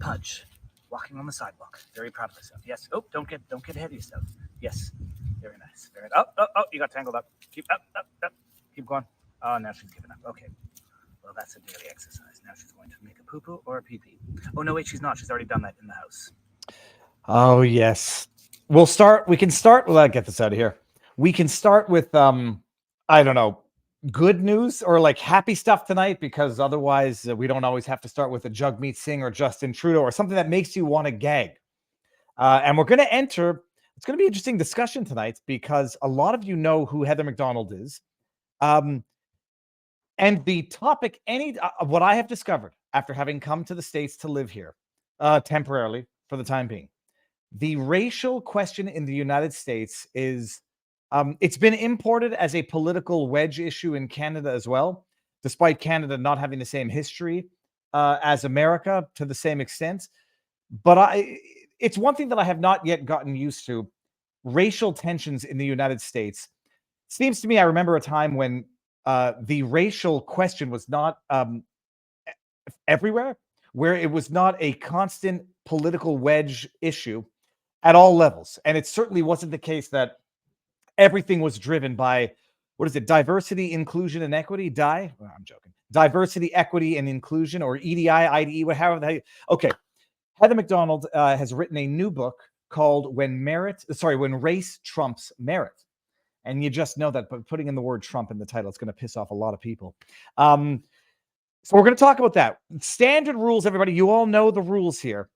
Pudge, walking on the sidewalk, very proud of herself. Yes. Oh, don't get ahead of yourself. Yes. Very nice. Very. Oh! You got tangled up. Keep up. Keep going. Oh, now she's given up. Okay. Well, that's a daily exercise. Now she's going to make a poo poo or a pee pee. Oh no, wait, she's not. She's already done that in the house. Oh yes. We can start. Well, I'll get this out of here. We can start with I don't know, good news or like happy stuff tonight, because otherwise we don't always have to start with a Jagmeet Singh or Justin Trudeau or something that makes you want to gag. And we're going to enter. It's going to be an interesting discussion tonight because a lot of you know who Heather McDonald is. And the topic, what I have discovered after having come to the States to live here temporarily for the time being, the racial question in the United States is, it's been imported as a political wedge issue in Canada as well, despite Canada not having the same history as America to the same extent. But it's one thing that I have not yet gotten used to. Racial tensions in the United States. Seems to me, I remember a time when the racial question was not everywhere, where it was not a constant political wedge issue at all levels. And it certainly wasn't the case that everything was driven by, what is it, diversity, inclusion, and equity? Well, I'm joking. Diversity, equity, and inclusion, or EDI, IDE, whatever. Okay. Heather McDonald has written a new book called When Race Trumps Merit. And you just know that, but putting in the word Trump in the title, it's going to piss off a lot of people. So we're going to talk about that. Standard rules, everybody. You all know the rules here.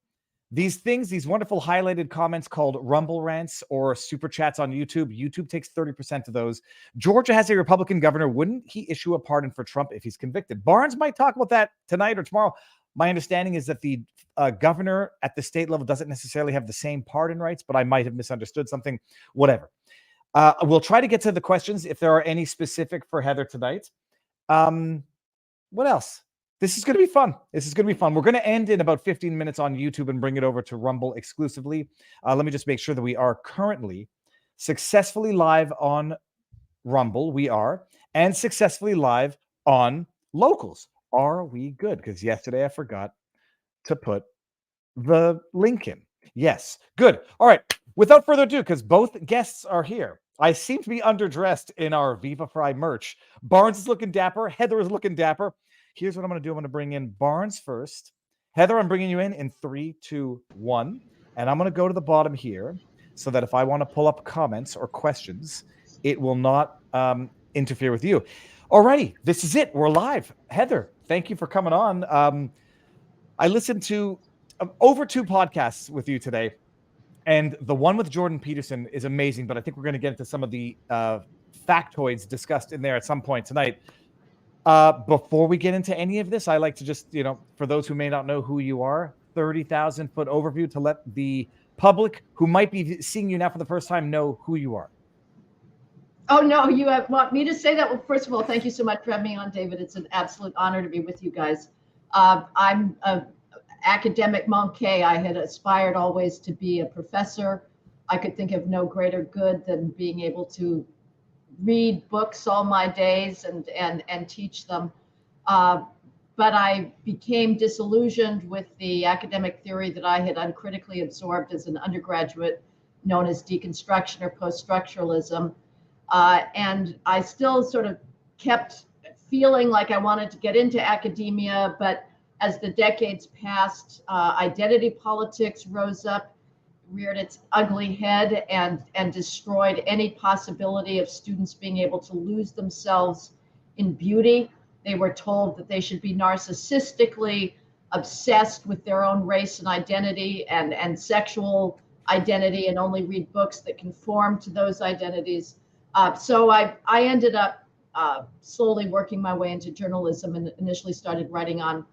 These things, these wonderful highlighted comments called Rumble Rants or Super Chats on YouTube. YouTube takes 30% of those. Georgia has a Republican governor. Wouldn't he issue a pardon for Trump if he's convicted? Barnes might talk about that tonight or tomorrow. My understanding is that the governor at the state level doesn't necessarily have the same pardon rights, but I might have misunderstood something. Whatever. We'll try to get to the questions if there are any specific for Heather tonight. What else? This is going to be fun. We're going to end in about 15 minutes on YouTube and bring it over to Rumble exclusively. Let me just make sure that we are currently successfully live on Rumble. We are. And successfully live on Locals. Are we good? Because yesterday I forgot to put the link in. Yes. Good. All right. Without further ado, because both guests are here, I seem to be underdressed in our Viva Fry merch. Barnes is looking dapper. Heather is looking dapper. Here's what I'm going to do. I'm going to bring in Barnes first. Heather, I'm bringing you in 3, 2, 1. And I'm going to go to the bottom here so that if I want to pull up comments or questions, it will not interfere with you. Alrighty, this is it. We're live. Heather, thank you for coming on. I listened to over 2 podcasts with you today. And the one with Jordan Peterson is amazing, but I think we're going to get into some of the factoids discussed in there at some point tonight. Before we get into any of this, I like to just, for those who may not know who you are, 30,000-foot overview to let the public who might be seeing you now for the first time know who you are. Oh, no, you want me to say that? Well, first of all, thank you so much for having me on, David. It's an absolute honor to be with you guys. I'm a academic monkey. I had aspired always to be a professor. I could think of no greater good than being able to read books all my days and teach them. But I became disillusioned with the academic theory that I had uncritically absorbed as an undergraduate, known as deconstruction or post-structuralism. And I still sort of kept feeling like I wanted to get into academia, but as the decades passed, identity politics rose up, reared its ugly head, and destroyed any possibility of students being able to lose themselves in beauty. They were told that they should be narcissistically obsessed with their own race and identity and sexual identity and only read books that conform to those identities. So I ended up slowly working my way into journalism and initially started writing on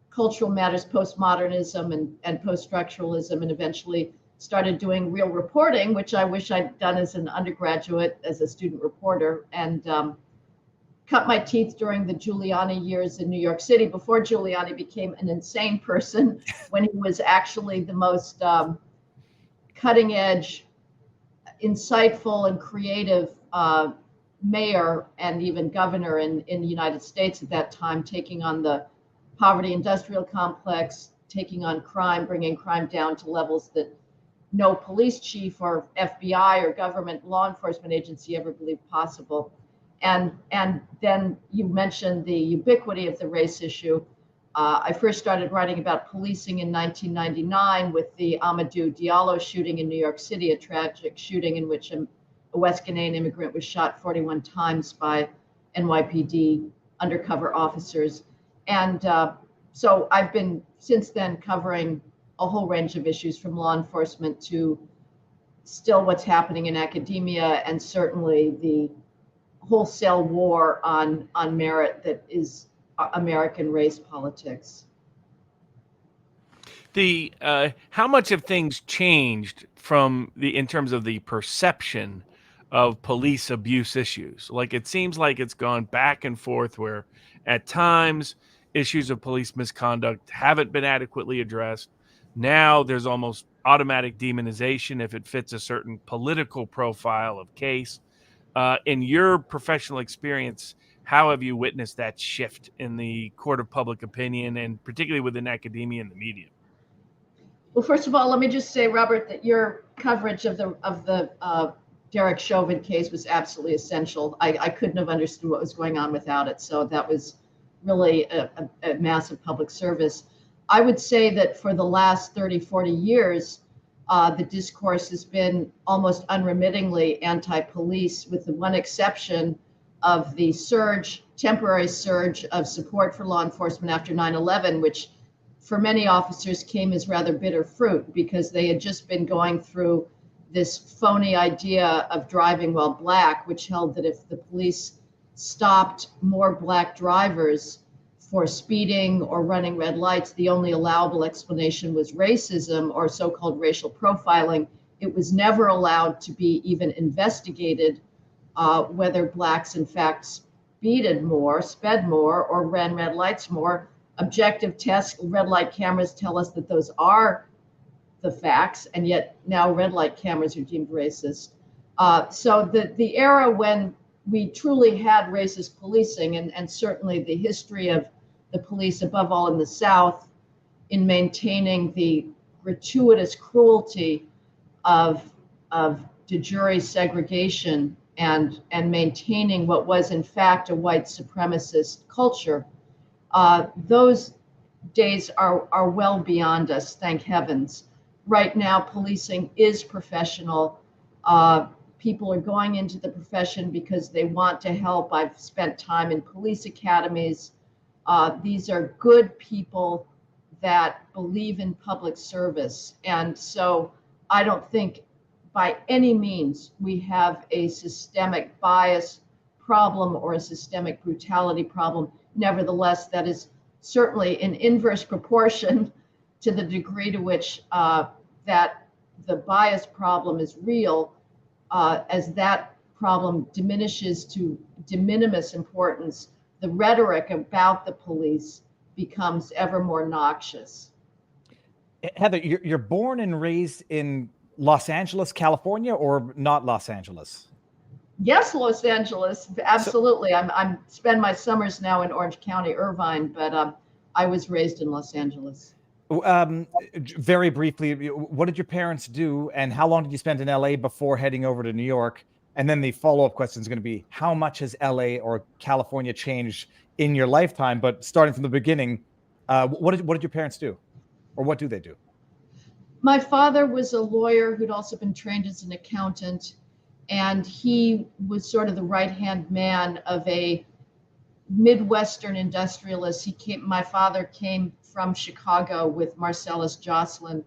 cultural matters, postmodernism and post-structuralism, and eventually started doing real reporting, which I wish I'd done as an undergraduate, as a student reporter, and cut my teeth during the Giuliani years in New York City before Giuliani became an insane person, when he was actually the most cutting edge, insightful, and creative mayor and even governor in the United States at that time, taking on the poverty industrial complex, taking on crime, bringing crime down to levels that no police chief or FBI or government law enforcement agency ever believed possible. And then you mentioned the ubiquity of the race issue. I first started writing about policing in 1999 with the Amadou Diallo shooting in New York City, a tragic shooting in which a West Ghanaian immigrant was shot 41 times by NYPD undercover officers. And so I've been since then covering a whole range of issues, from law enforcement to still what's happening in academia, and certainly the wholesale war on merit that is American race politics. The how much have things changed from in terms of the perception of police abuse issues? Like, it seems like it's gone back and forth, where at times issues of police misconduct haven't been adequately addressed. Now there's almost automatic demonization if it fits a certain political profile of case. In your professional experience, how have you witnessed that shift in the court of public opinion, and particularly within academia and the media? Well, first of all, let me just say, Robert, that your coverage of the Derek Chauvin case was absolutely essential. I couldn't have understood what was going on without it. So that was really a massive public service. I would say that for the last 30, 40 years, the discourse has been almost unremittingly anti-police, with the one exception of the temporary surge of support for law enforcement after 9/11, which for many officers came as rather bitter fruit, because they had just been going through this phony idea of driving while black, which held that if the police stopped more black drivers for speeding or running red lights, the only allowable explanation was racism or so-called racial profiling. It was never allowed to be even investigated whether blacks in fact sped more, or ran red lights more. Objective tests, red light cameras tell us that those are the facts, and yet now red light cameras are deemed racist. So the era when we truly had racist policing, and certainly the history of the police, above all in the South, in maintaining the gratuitous cruelty of de jure segregation and maintaining what was in fact a white supremacist culture. Those days are well beyond us, thank heavens. Right now, policing is professional. People are going into the profession because they want to help. I've spent time in police academies. These are good people that believe in public service. And so I don't think by any means we have a systemic bias problem or a systemic brutality problem. Nevertheless, that is certainly in inverse proportion to the degree to which that the bias problem is real. As that problem diminishes to de minimis importance, the rhetoric about the police becomes ever more noxious. Heather, you're born and raised in Los Angeles, California, or not Los Angeles? Yes, Los Angeles, absolutely. I'm spend my summers now in Orange County, Irvine, but I was raised in Los Angeles. Very briefly, what did your parents do, and how long did you spend in LA before heading over to New York? And then the follow-up question is going to be, how much has LA or California changed in your lifetime? But starting from the beginning, what did your parents do, or what do they do? My father was a lawyer who'd also been trained as an accountant, and he was sort of the right-hand man of a Midwestern industrialist. My father came from Chicago with Marcellus Jocelyn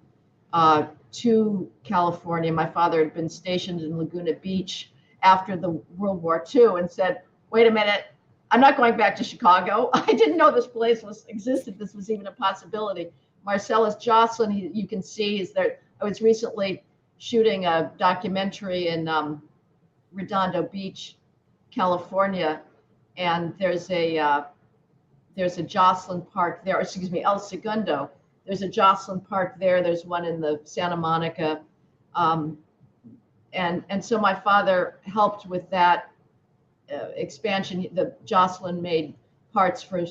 to California. My father had been stationed in Laguna Beach after the World War II and said, wait a minute, I'm not going back to Chicago. I didn't know this place existed. This was even a possibility. Marcellus Jocelyn, you can see, is there. I was recently shooting a documentary in Redondo Beach, California, and there's a Jocelyn Park there. Excuse me, El Segundo. There's a Jocelyn Park there. There's one in the Santa Monica, and so my father helped with that expansion. The Jocelyn made parts for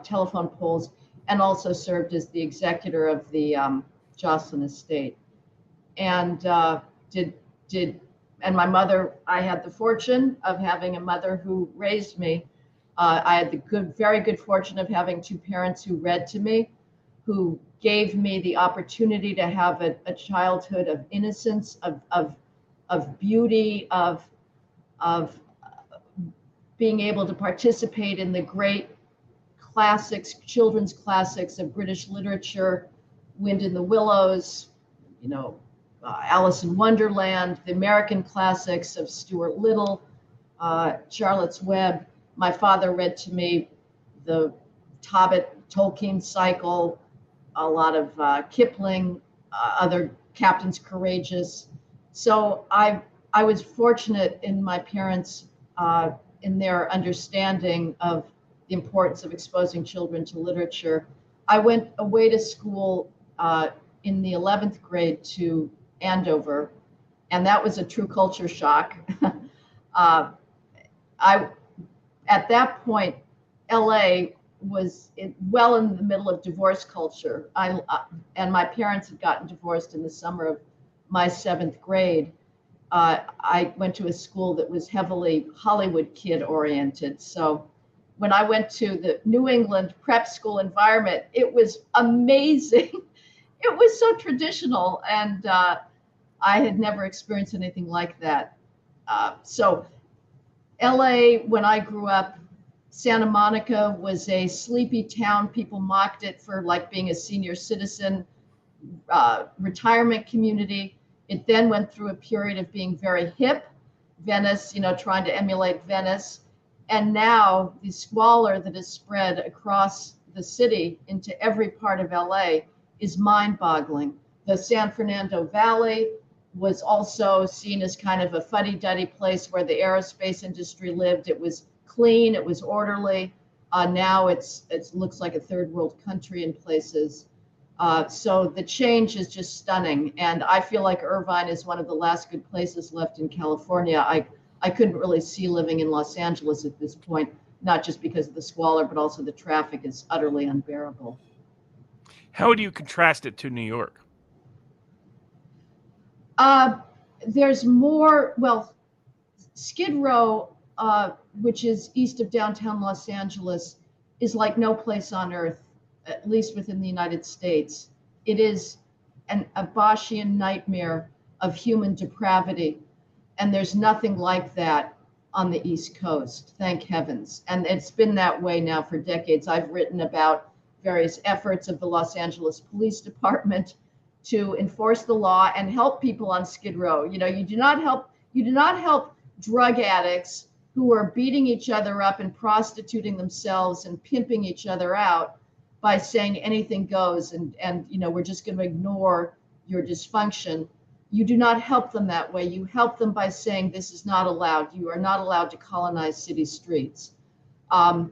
telephone poles. and also served as the executor of the Jocelyn estate. And and my mother, I had the fortune of having a mother who raised me. I had the very good fortune of having two parents who read to me, who gave me the opportunity to have a childhood of innocence, of beauty, of being able to participate in the great classics, children's classics of British literature, Wind in the Willows, Alice in Wonderland, the American classics of Stuart Little, Charlotte's Web. My father read to me the Tolkien cycle, a lot of Kipling, other Captains Courageous. So I was fortunate in my parents, in their understanding of the importance of exposing children to literature. I went away to school in the 11th grade to Andover, and that was a true culture shock. At that point, LA was well in the middle of divorce culture. And my parents had gotten divorced in the summer of my 7th grade. I went to a school that was heavily Hollywood kid oriented. So when I went to the New England prep school environment, it was amazing. It was so traditional, and I had never experienced anything like that. So LA, when I grew up, Santa Monica was a sleepy town. People mocked it for like being a senior citizen retirement community. It then went through a period of being very hip, Venice, trying to emulate Venice. And now the squalor that is spread across the city into every part of LA is mind-boggling. The San Fernando Valley was also seen as kind of a fuddy-duddy place where the aerospace industry lived. It was clean, it was orderly. Now it looks like a third world country in places. So the change is just stunning. And I feel like Irvine is one of the last good places left in California. I couldn't really see living in Los Angeles at this point, not just because of the squalor, but also the traffic is utterly unbearable. How would you contrast it to New York? There's more, Skid Row, which is east of downtown Los Angeles, is like no place on earth, at least within the United States. It is a Boschian nightmare of human depravity. And there's nothing like that on the East Coast, thank heavens. And it's been that way now for decades. I've written about various efforts of the Los Angeles Police Department to enforce the law and help people on Skid Row. You do not help drug addicts who are beating each other up and prostituting themselves and pimping each other out by saying anything goes and we're just going to ignore your dysfunction. You do not help them that way. You help them by saying this is not allowed. You are not allowed to colonize city streets. And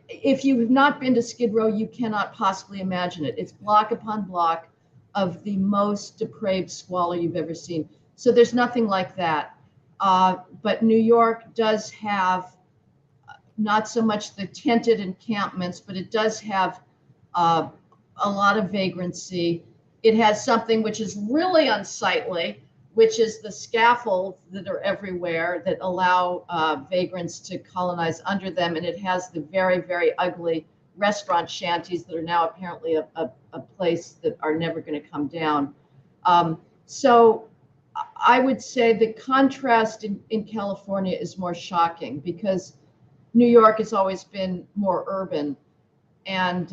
if you have not been to Skid Row, you cannot possibly imagine it. It's block upon block of the most depraved squalor you've ever seen. So there's nothing like that. But New York does have not so much the tented encampments, but it does have a lot of vagrancy. It has something which is really unsightly, which is the scaffolds that are everywhere that allow vagrants to colonize under them. And it has the very, very ugly restaurant shanties that are now apparently a place that are never going to come down. So I would say the contrast in California is more shocking because New York has always been more urban, and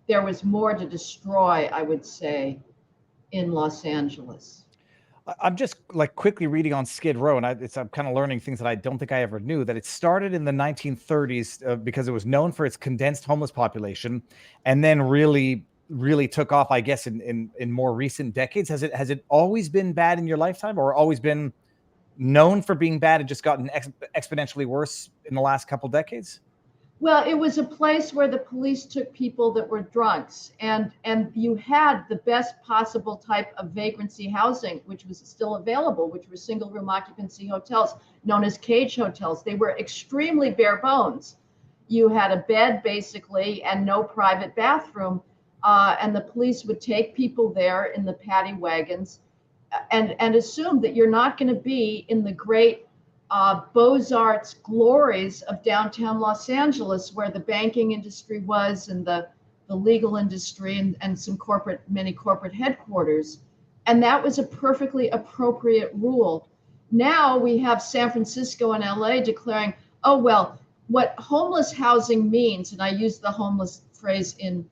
there was more to destroy, I would say, in Los Angeles. I'm just like quickly reading on Skid Row, and I'm kind of learning things that I don't think I ever knew, that it started in the 1930s because it was known for its condensed homeless population, and then really took off, I guess, in more recent decades. Has it always been bad in your lifetime, or always been known for being bad and just gotten exponentially worse in the last couple decades? Well, it was a place where the police took people that were drunks, and you had the best possible type of vagrancy housing, which was still available, which were single room occupancy hotels known as cage hotels. They were extremely bare bones. You had a bed basically and no private bathroom. And the police would take people there in the paddy wagons and assume that you're not going to be in the great Beaux-Arts glories of downtown Los Angeles, where the banking industry was and the legal industry and many corporate headquarters. And that was a perfectly appropriate rule. Now we have San Francisco and LA declaring, oh, well, what homeless housing means, and I use the homeless phrase in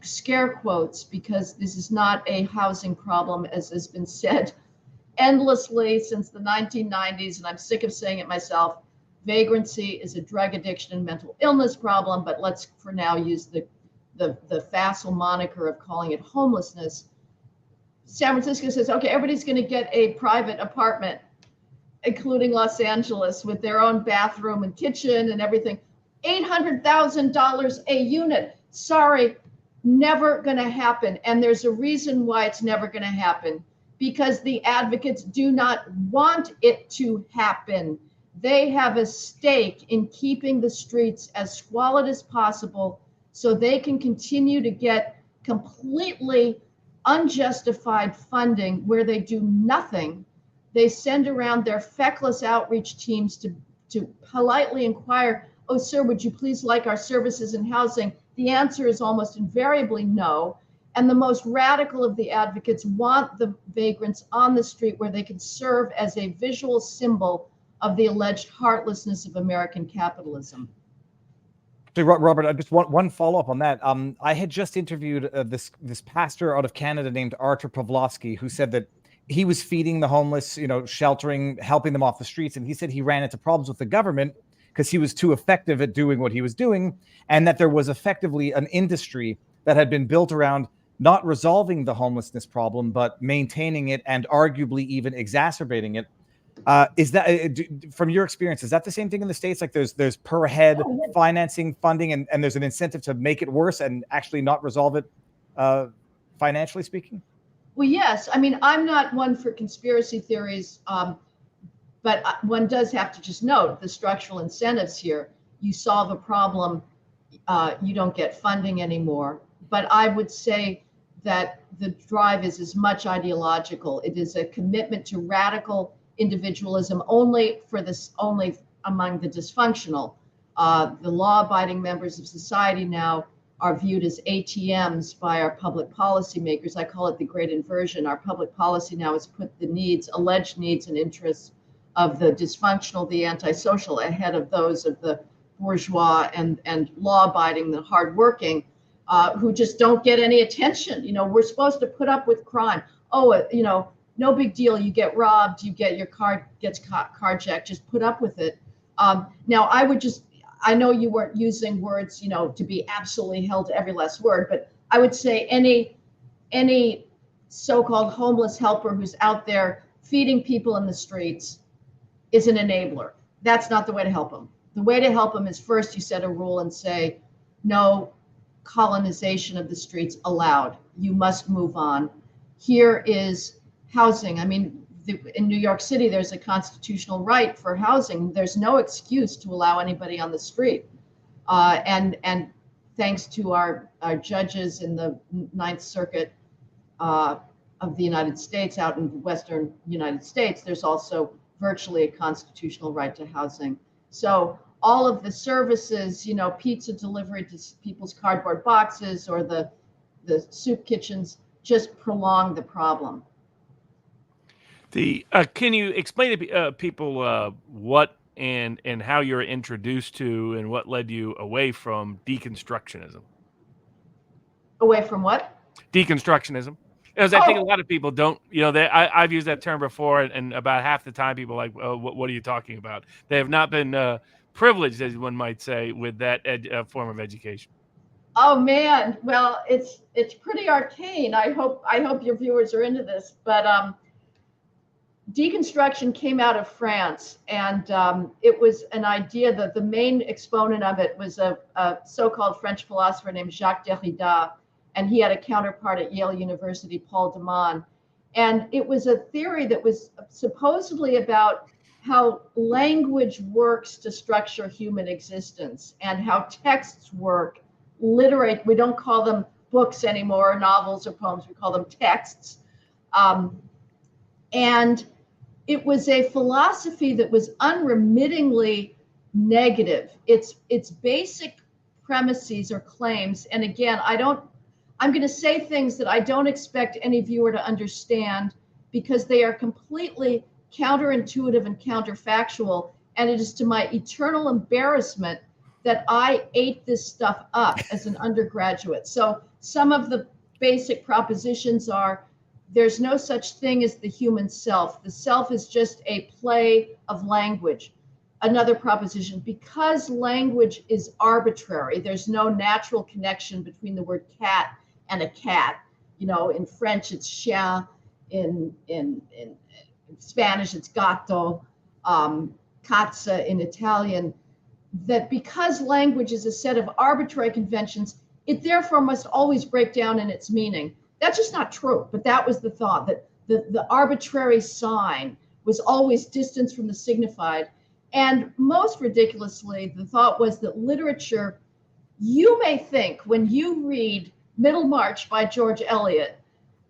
scare quotes because this is not a housing problem, as has been said endlessly since the 1990s, and I'm sick of saying it myself. Vagrancy is a drug addiction and mental illness problem, but let's for now use the facile moniker of calling it homelessness. San Francisco says, okay, everybody's going to get a private apartment, including Los Angeles, with their own bathroom and kitchen and everything. $800,000 a unit. Sorry, never going to happen. And there's a reason why it's never going to happen, because the advocates do not want it to happen. They have a stake in keeping the streets as squalid as possible so they can continue to get completely unjustified funding where they do nothing. They send around their feckless outreach teams to politely inquire, oh, sir, would you please like our services and housing? The answer is almost invariably no. And the most radical of the advocates want the vagrants on the street where they can serve as a visual symbol of the alleged heartlessness of American capitalism. So, Robert, I just want one follow-up on that. I had just interviewed this pastor out of Canada named Artur Pawlowski, who said that he was feeding the homeless, sheltering, helping them off the streets. And he said he ran into problems with the government because he was too effective at doing what he was doing, and that there was effectively an industry that had been built around not resolving the homelessness problem, but maintaining it and arguably even exacerbating it. Is that, from your experience, is that the same thing in the States? Like there's per head financing, funding, and there's an incentive to make it worse and actually not resolve it, financially speaking? Well, yes. I mean, I'm not one for conspiracy theories, but one does have to just note the structural incentives here. You solve a problem, you don't get funding anymore. But I would say that the drive is as much ideological. It is a commitment to radical individualism only among the dysfunctional. The law-abiding members of society now are viewed as ATMs by our public policy makers. I call it the great inversion. Our public policy now has put the alleged needs and interests of the dysfunctional, the antisocial, ahead of those of the bourgeois and law-abiding, the hardworking, who just don't get any attention. We're supposed to put up with crime. Oh, no big deal. You get robbed, your car gets carjacked, just put up with it. Now, I know you weren't using words, to be absolutely held to every last word, but I would say any so-called homeless helper who's out there feeding people in the streets is an enabler. That's not the way to help them. The way to help them is first you set a rule and say, no colonization of the streets allowed. You must move on. Here is housing. I mean, in New York City, there's a constitutional right for housing. There's no excuse to allow anybody on the street. And thanks to our judges in the Ninth Circuit of the United States, out in the Western United States, there's also virtually a constitutional right to housing. So all of the services, pizza delivery to people's cardboard boxes or the soup kitchens just prolong the problem. Can you explain to people what and how you're introduced to and what led you away from deconstructionism? Away from what? Deconstructionism. Because I think a lot of people don't, I've used that term before, and about half the time people are like, oh, what are you talking about? They have not been privileged, as one might say, with that form of education. Oh man, well, it's pretty arcane. I hope your viewers are into this, but deconstruction came out of France, and it was an idea that the main exponent of it was a so-called French philosopher named Jacques Derrida, and he had a counterpart at Yale University, Paul de Man. And it was a theory that was supposedly about how language works to structure human existence and how texts work. We don't call them books anymore, novels or poems, we call them texts. And it was a philosophy that was unremittingly negative. Its basic premises or claims, and again, I'm going to say things that I don't expect any viewer to understand because they are completely counterintuitive and counterfactual. And it is to my eternal embarrassment that I ate this stuff up as an undergraduate. So some of the basic propositions are: there's no such thing as the human self. The self is just a play of language. Another proposition: because language is arbitrary, there's no natural connection between the word cat and a cat. You know, in French, it's chien. In Spanish, it's gatto. Cazza in Italian. That because language is a set of arbitrary conventions, it therefore must always break down in its meaning. That's just not true, but that was the thought, that the arbitrary sign was always distance from the signified. And most ridiculously, the thought was that literature, you may think when you read Middlemarch by George Eliot,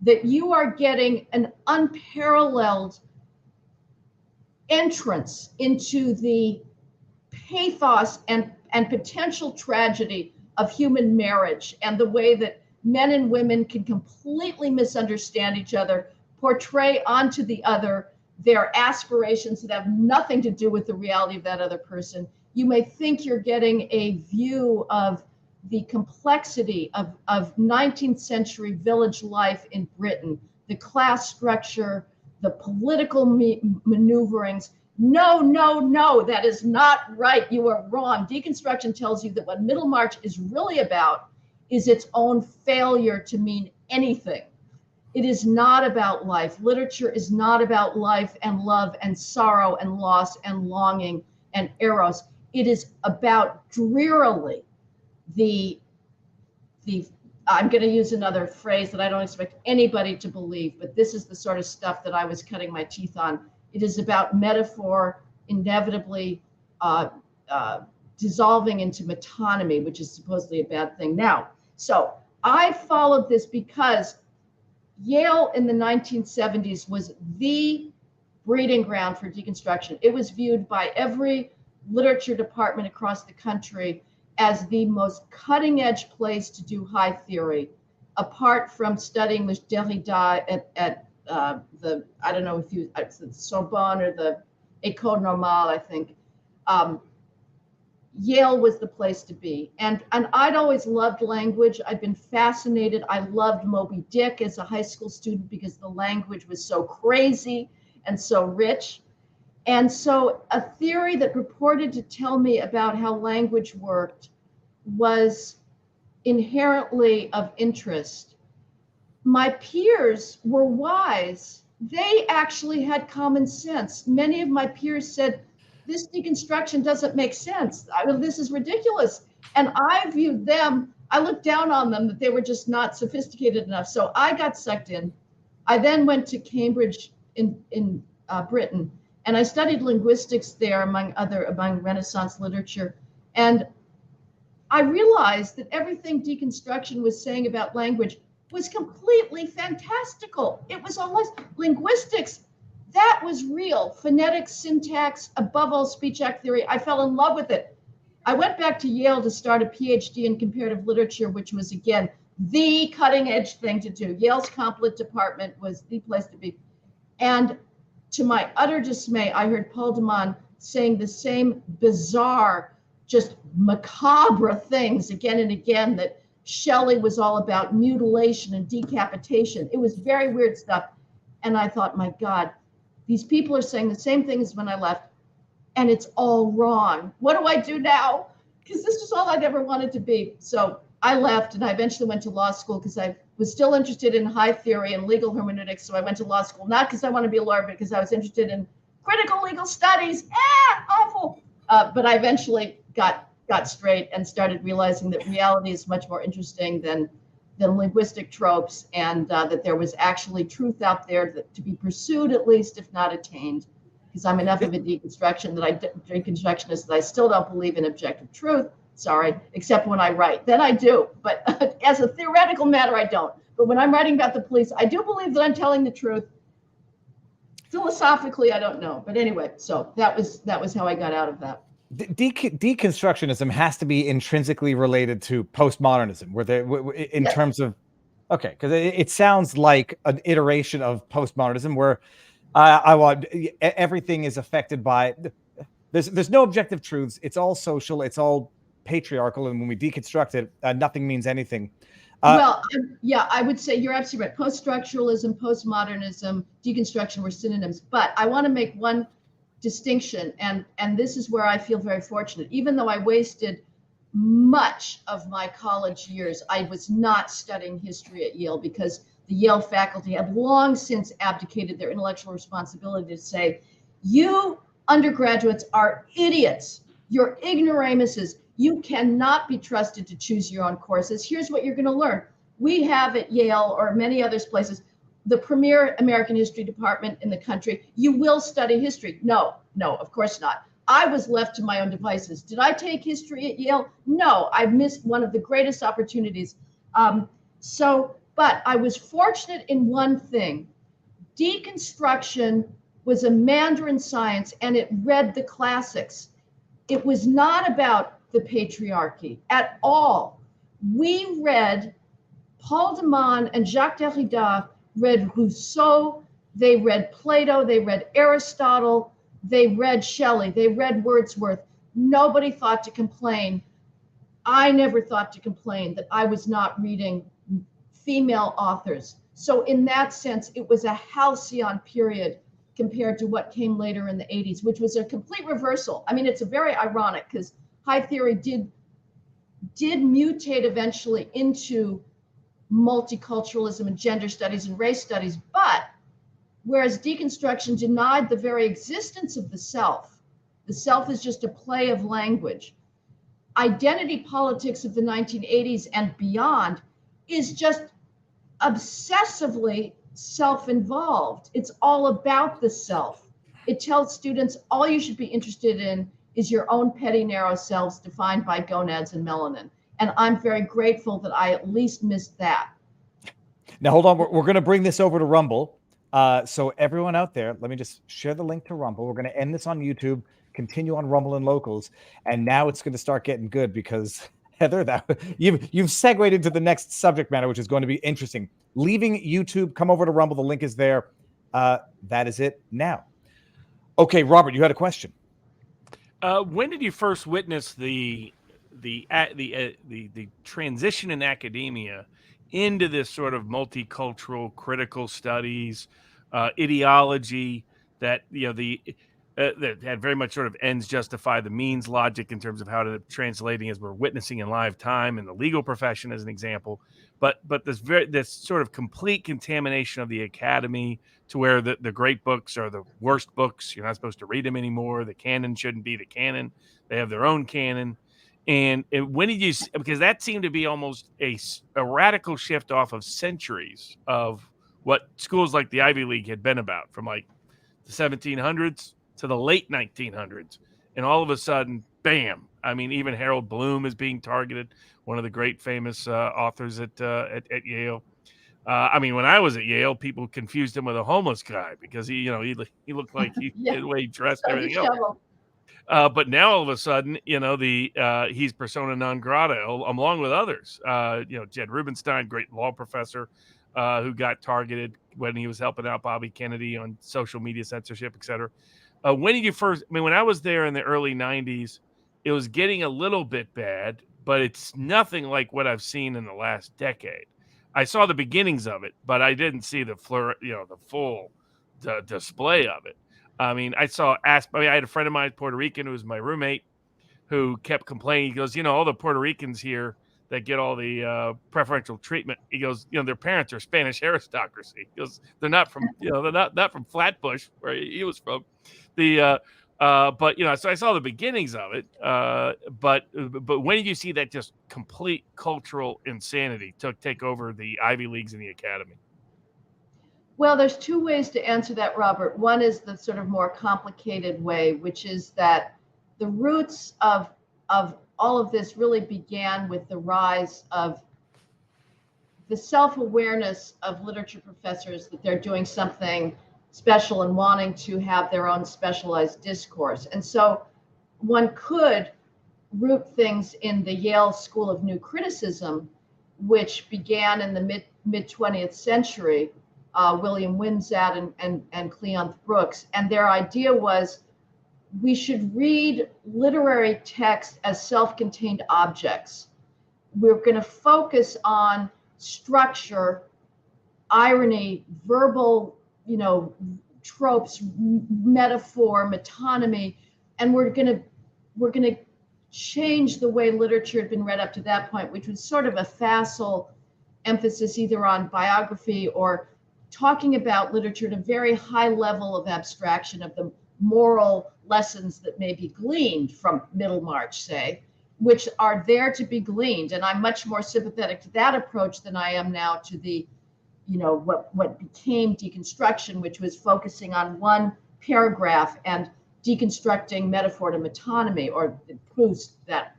that you are getting an unparalleled entrance into the pathos and potential tragedy of human marriage and the way that men and women can completely misunderstand each other, portray onto the other their aspirations that have nothing to do with the reality of that other person. You may think you're getting a view of the complexity of 19th century village life in Britain, the class structure, the political maneuverings. No, no, no, that is not right. You are wrong. Deconstruction tells you that what Middlemarch is really about is its own failure to mean anything. It is not about life. Literature is not about life and love and sorrow and loss and longing and eros. It is about drearily I'm going to use another phrase that I don't expect anybody to believe, but this is the sort of stuff that I was cutting my teeth on. It is about metaphor inevitably dissolving into metonymy, which is supposedly a bad thing. Now, so I followed this because Yale in the 1970s was the breeding ground for deconstruction. It was viewed by every literature department across the country as the most cutting edge place to do high theory, apart from studying with Derrida at the, I don't know if you, it's the Sorbonne or the École Normale, I think. Yale was the place to be. And I'd always loved language. I'd been fascinated. I loved Moby Dick as a high school student because the language was so crazy and so rich. And so a theory that purported to tell me about how language worked was inherently of interest. My peers were wise. They actually had common sense. Many of my peers said, this deconstruction doesn't make sense. This is ridiculous. And I viewed them, I looked down on them that they were just not sophisticated enough. So I got sucked in. I then went to Cambridge in Britain, and I studied linguistics there among Renaissance literature. And I realized that everything deconstruction was saying about language was completely fantastical. It was almost linguistics. That was real. Phonetics, syntax, above all speech act theory. I fell in love with it. I went back to Yale to start a PhD in comparative literature, which was, again, the cutting edge thing to do. Yale's Comp Lit department was the place to be. And to my utter dismay, I heard Paul de Man saying the same bizarre, just macabre things again and again, that Shelley was all about mutilation and decapitation. It was very weird stuff. And I thought, my God, these people are saying the same thing as when I left, and it's all wrong. What do I do now? Because this was all I'd ever wanted to be. So I left, and I eventually went to law school because I was still interested in high theory and legal hermeneutics. So I went to law school, not because I want to be a lawyer, but because I was interested in critical legal studies. Awful. But I eventually got straight and started realizing that reality is much more interesting than linguistic tropes, and that there was actually truth out there that, to be pursued at least, if not attained. because I'm enough of a deconstructionist that I still don't believe in objective truth. Sorry, except when I write, then I do. But as a theoretical matter, I don't. But when I'm writing about the police, I do believe that I'm telling the truth. Philosophically, I don't know. But anyway, so that was how I got out of that. Deconstructionism has to be intrinsically related to postmodernism, where they, in Yes. terms of, okay, because it sounds like an iteration of postmodernism where everything is affected by, there's no objective truths. It's all social. It's all patriarchal. And when we deconstruct it, nothing means anything. Well, yeah, I would say you're absolutely right. Post-structuralism, postmodernism, deconstruction were synonyms. But I want to make one distinction, and this is where I feel very fortunate. Even though I wasted much of my college years, I was not studying history at Yale because the Yale faculty have long since abdicated their intellectual responsibility to say, you undergraduates are idiots. You're ignoramuses. You cannot be trusted to choose your own courses. Here's what you're going to learn. We have at Yale or many other places the premier American history department in the country. You will study history. No, of course not. I was left to my own devices. Did I take history at Yale? No, I missed one of the greatest opportunities. But I was fortunate in one thing. Deconstruction was a Mandarin science and it read the classics. It was not about the patriarchy at all. We read Paul de Man and Jacques Derrida read Rousseau, they read Plato, they read Aristotle, they read Shelley, they read Wordsworth. Nobody thought to complain. I never thought to complain that I was not reading female authors. So in that sense, it was a halcyon period compared to what came later in the 80s, which was a complete reversal. I mean, it's a very ironic because high theory did mutate eventually into multiculturalism and gender studies and race studies, but whereas deconstruction denied the very existence of the self is just a play of language. Identity politics of the 1980s and beyond is just obsessively self-involved. It's all about the self. It tells students all you should be interested in is your own petty, narrow selves defined by gonads and melanin. And I'm very grateful that I at least missed that. Now, hold on. We're going to bring this over to Rumble. So everyone out there, let me just share the link to Rumble. We're going to end this on YouTube, continue on Rumble and Locals. And now it's going to start getting good because, Heather, you've segued into the next subject matter, which is going to be interesting. Leaving YouTube, come over to Rumble. The link is there. That is it now. Okay, Robert, you had a question. When did you first witness the transition in academia into this sort of multicultural critical studies ideology that that had very much sort of ends justify the means logic in terms of how to translating as we're witnessing in live time in the legal profession as an example, but this sort of complete contamination of the academy to where the great books are the worst books. You're not supposed to read them anymore. The canon shouldn't be the canon. They have their own canon. And when did you, because that seemed to be almost a radical shift off of centuries of what schools like the Ivy League had been about from like the 1700s to the late 1900s. And all of a sudden, bam. I mean, even Harold Bloom is being targeted, one of the great famous authors at Yale. I mean, when I was at Yale, people confused him with a homeless guy because he looked like he the way he dressed, everything else. But now all of a sudden, he's persona non grata along with others. Jed Rubenstein, great law professor, who got targeted when he was helping out Bobby Kennedy on social media censorship, et cetera. When did you first? I mean, when I was there in the early '90s, it was getting a little bit bad, but it's nothing like what I've seen in the last decade. I saw the beginnings of it, but I didn't see the full display of it. I mean, I had a friend of mine, Puerto Rican, who was my roommate, who kept complaining. He goes, all the Puerto Ricans here that get all the preferential treatment. He goes, their parents are Spanish aristocracy. He goes, they're not from, they're not from Flatbush where he was from. So I saw the beginnings of it. But when did you see that just complete cultural insanity take over the Ivy Leagues and the academy? Well, there's two ways to answer that, Robert. One is the sort of more complicated way, which is that the roots of all of this really began with the rise of the self-awareness of literature professors that they're doing something special and wanting to have their own specialized discourse. And so one could root things in the Yale School of New Criticism, which began in the mid 20th century, William Wimsatt and Cleonth Brooks. And their idea was we should read literary text as self-contained objects. We're going to focus on structure, irony, verbal, tropes, metaphor, metonymy, and we're going to change the way literature had been read up to that point, which was sort of a facile emphasis either on biography or talking about literature at a very high level of abstraction of the moral lessons that may be gleaned from Middlemarch, say, which are there to be gleaned. And I'm much more sympathetic to that approach than I am now to the, what became deconstruction, which was focusing on one paragraph and deconstructing metaphor to metonymy, or Proust, that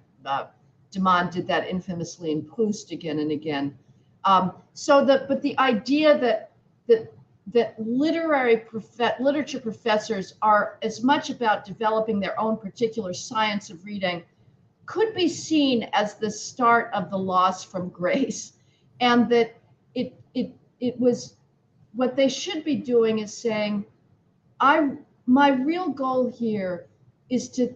Demond did that infamously in Proust again and again. But the idea that literature professors are as much about developing their own particular science of reading could be seen as the start of the loss from grace, and that it was what they should be doing is saying, my real goal here is to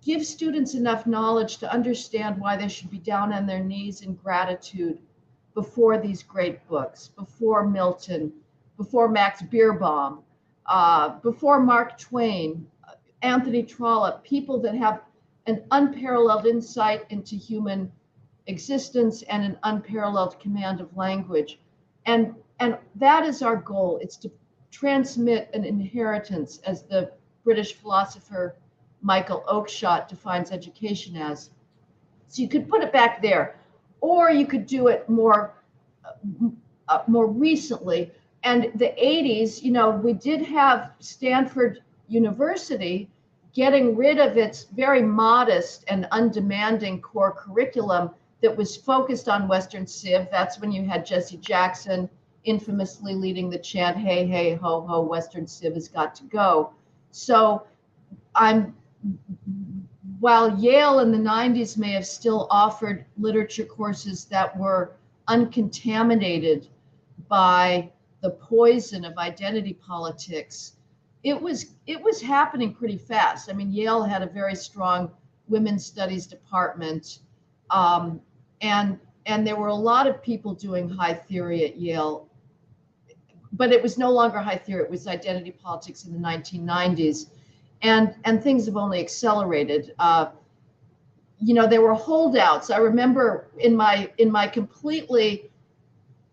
give students enough knowledge to understand why they should be down on their knees in gratitude before these great books, before Milton, before Max Beerbohm, before Mark Twain, Anthony Trollope, people that have an unparalleled insight into human existence and an unparalleled command of language. And that is our goal. It's to transmit an inheritance, as the British philosopher Michael Oakeshott defines education as. So you could put it back there, or you could do it more recently. And the 80s, we did have Stanford University getting rid of its very modest and undemanding core curriculum that was focused on Western Civ. That's when you had Jesse Jackson infamously leading the chant, hey, hey, ho, ho, Western Civ has got to go. So while Yale in the 90s may have still offered literature courses that were uncontaminated by the poison of identity politics, it was happening pretty fast. I mean, Yale had a very strong women's studies department, and there were a lot of people doing high theory at Yale, but it was no longer high theory. It was identity politics in the 1990s, and things have only accelerated. There were holdouts. I remember in my completely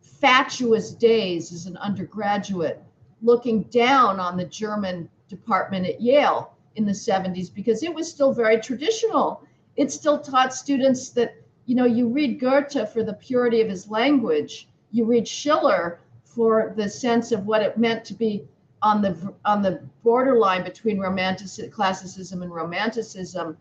fatuous days as an undergraduate, looking down on the German department at Yale in the 70s, because it was still very traditional. It still taught students that, you read Goethe for the purity of his language. You read Schiller for the sense of what it meant to be on the borderline between classicism and romanticism.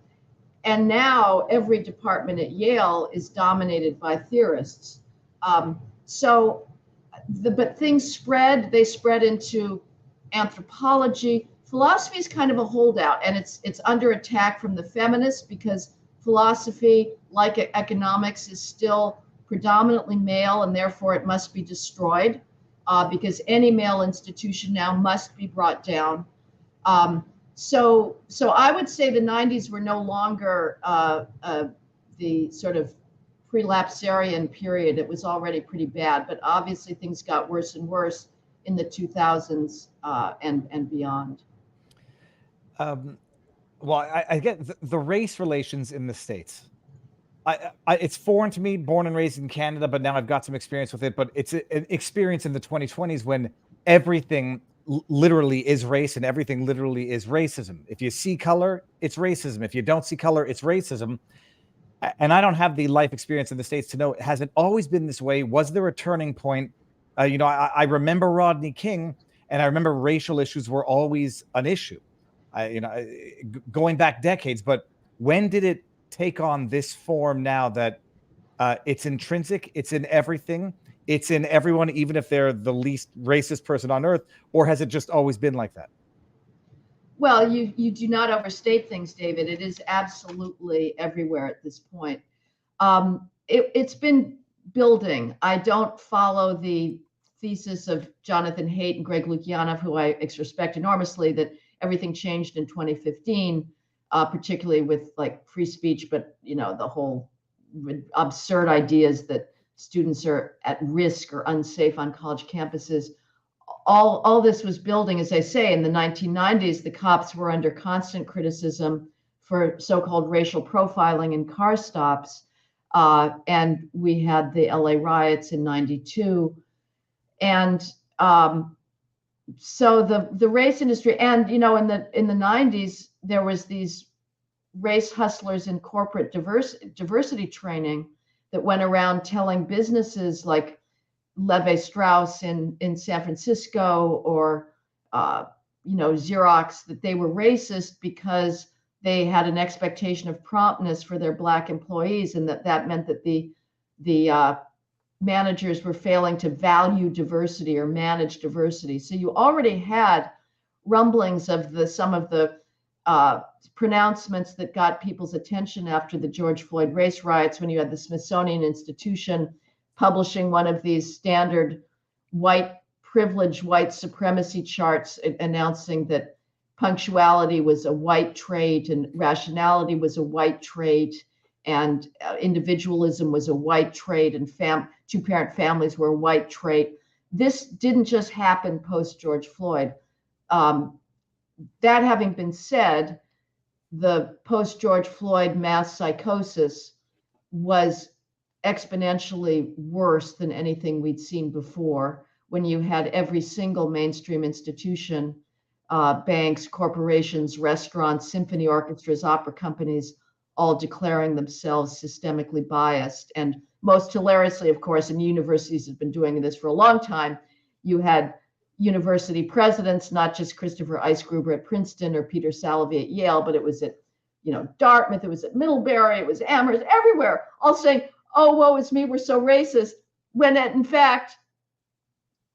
And now every department at Yale is dominated by theorists. But things spread. They spread into anthropology. Philosophy is kind of a holdout, and it's under attack from the feminists, because philosophy, like economics, is still predominantly male, and therefore it must be destroyed, because any male institution now must be brought down. So I would say the 90s were no longer the sort of prelapsarian period. It was already pretty bad, but obviously things got worse and worse in the 2000s and beyond. Well, I get the race relations in the States. It's foreign to me, born and raised in Canada, but now I've got some experience with it. But it's an experience in the 2020s when everything literally is race and everything literally is racism. If you see color, it's racism. If you don't see color, it's racism. And I don't have the life experience in the States to know, has it always been this way? Was there a turning point I remember Rodney King, and I remember racial issues were always an issue. Going back decades. But when did it take on this form now that it's intrinsic, it's in everything, it's in everyone, even if they're the least racist person on earth? Or has it just always been like that? Well, you do not overstate things, David. It is absolutely everywhere at this point. It's been building. I don't follow the thesis of Jonathan Haidt and Greg Lukianoff, who I respect enormously, that everything changed in 2015, particularly with like free speech, but the whole absurd ideas that students are at risk or unsafe on college campuses. All this was building, as I say, in the 1990s. The cops were under constant criticism for so-called racial profiling in car stops, and we had the LA riots in '92, and so the race industry, and in the '90s there was these race hustlers in corporate diversity training that went around telling businesses like Levi Strauss in San Francisco, or Xerox, that they were racist because they had an expectation of promptness for their Black employees, and that meant that the managers were failing to value diversity or manage diversity. So you already had rumblings of some of the pronouncements that got people's attention after the George Floyd race riots, when you had the Smithsonian Institution publishing one of these standard white privilege, white supremacy charts announcing that punctuality was a white trait and rationality was a white trait, and individualism was a white trait, and two-parent families were a white trait. This didn't just happen post George Floyd. That having been said, the post George Floyd mass psychosis was exponentially worse than anything we'd seen before, when you had every single mainstream institution, banks, corporations, restaurants, symphony orchestras, opera companies, all declaring themselves systemically biased. And most hilariously, of course, and universities have been doing this for a long time, you had university presidents, not just Christopher Eisgruber at Princeton or Peter Salovey at Yale, but it was at Dartmouth, it was at Middlebury, it was Amherst, everywhere, all saying, oh, woe is me, we're so racist, when in fact,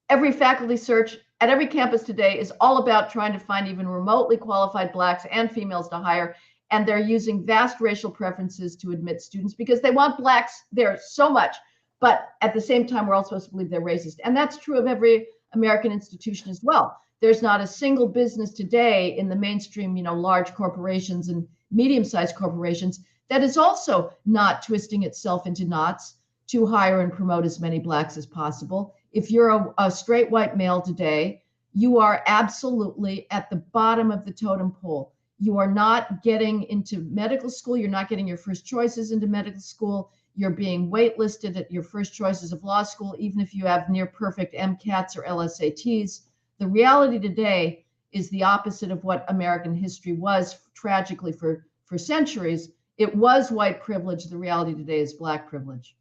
every faculty search at every campus today is all about trying to find even remotely qualified Blacks and females to hire. And they're using vast racial preferences to admit students because they want Blacks there so much. But at the same time, we're all supposed to believe they're racist. And that's true of every American institution as well. There's not a single business today in the mainstream, large corporations and medium-sized corporations that is also not twisting itself into knots to hire and promote as many Blacks as possible. If you're a straight white male today, you are absolutely at the bottom of the totem pole. You are not getting into medical school. You're not getting your first choices into medical school. You're being waitlisted at your first choices of law school, even if you have near perfect MCATs or LSATs. The reality today is the opposite of what American history was, tragically, for centuries. It was white privilege. The reality today is Black privilege.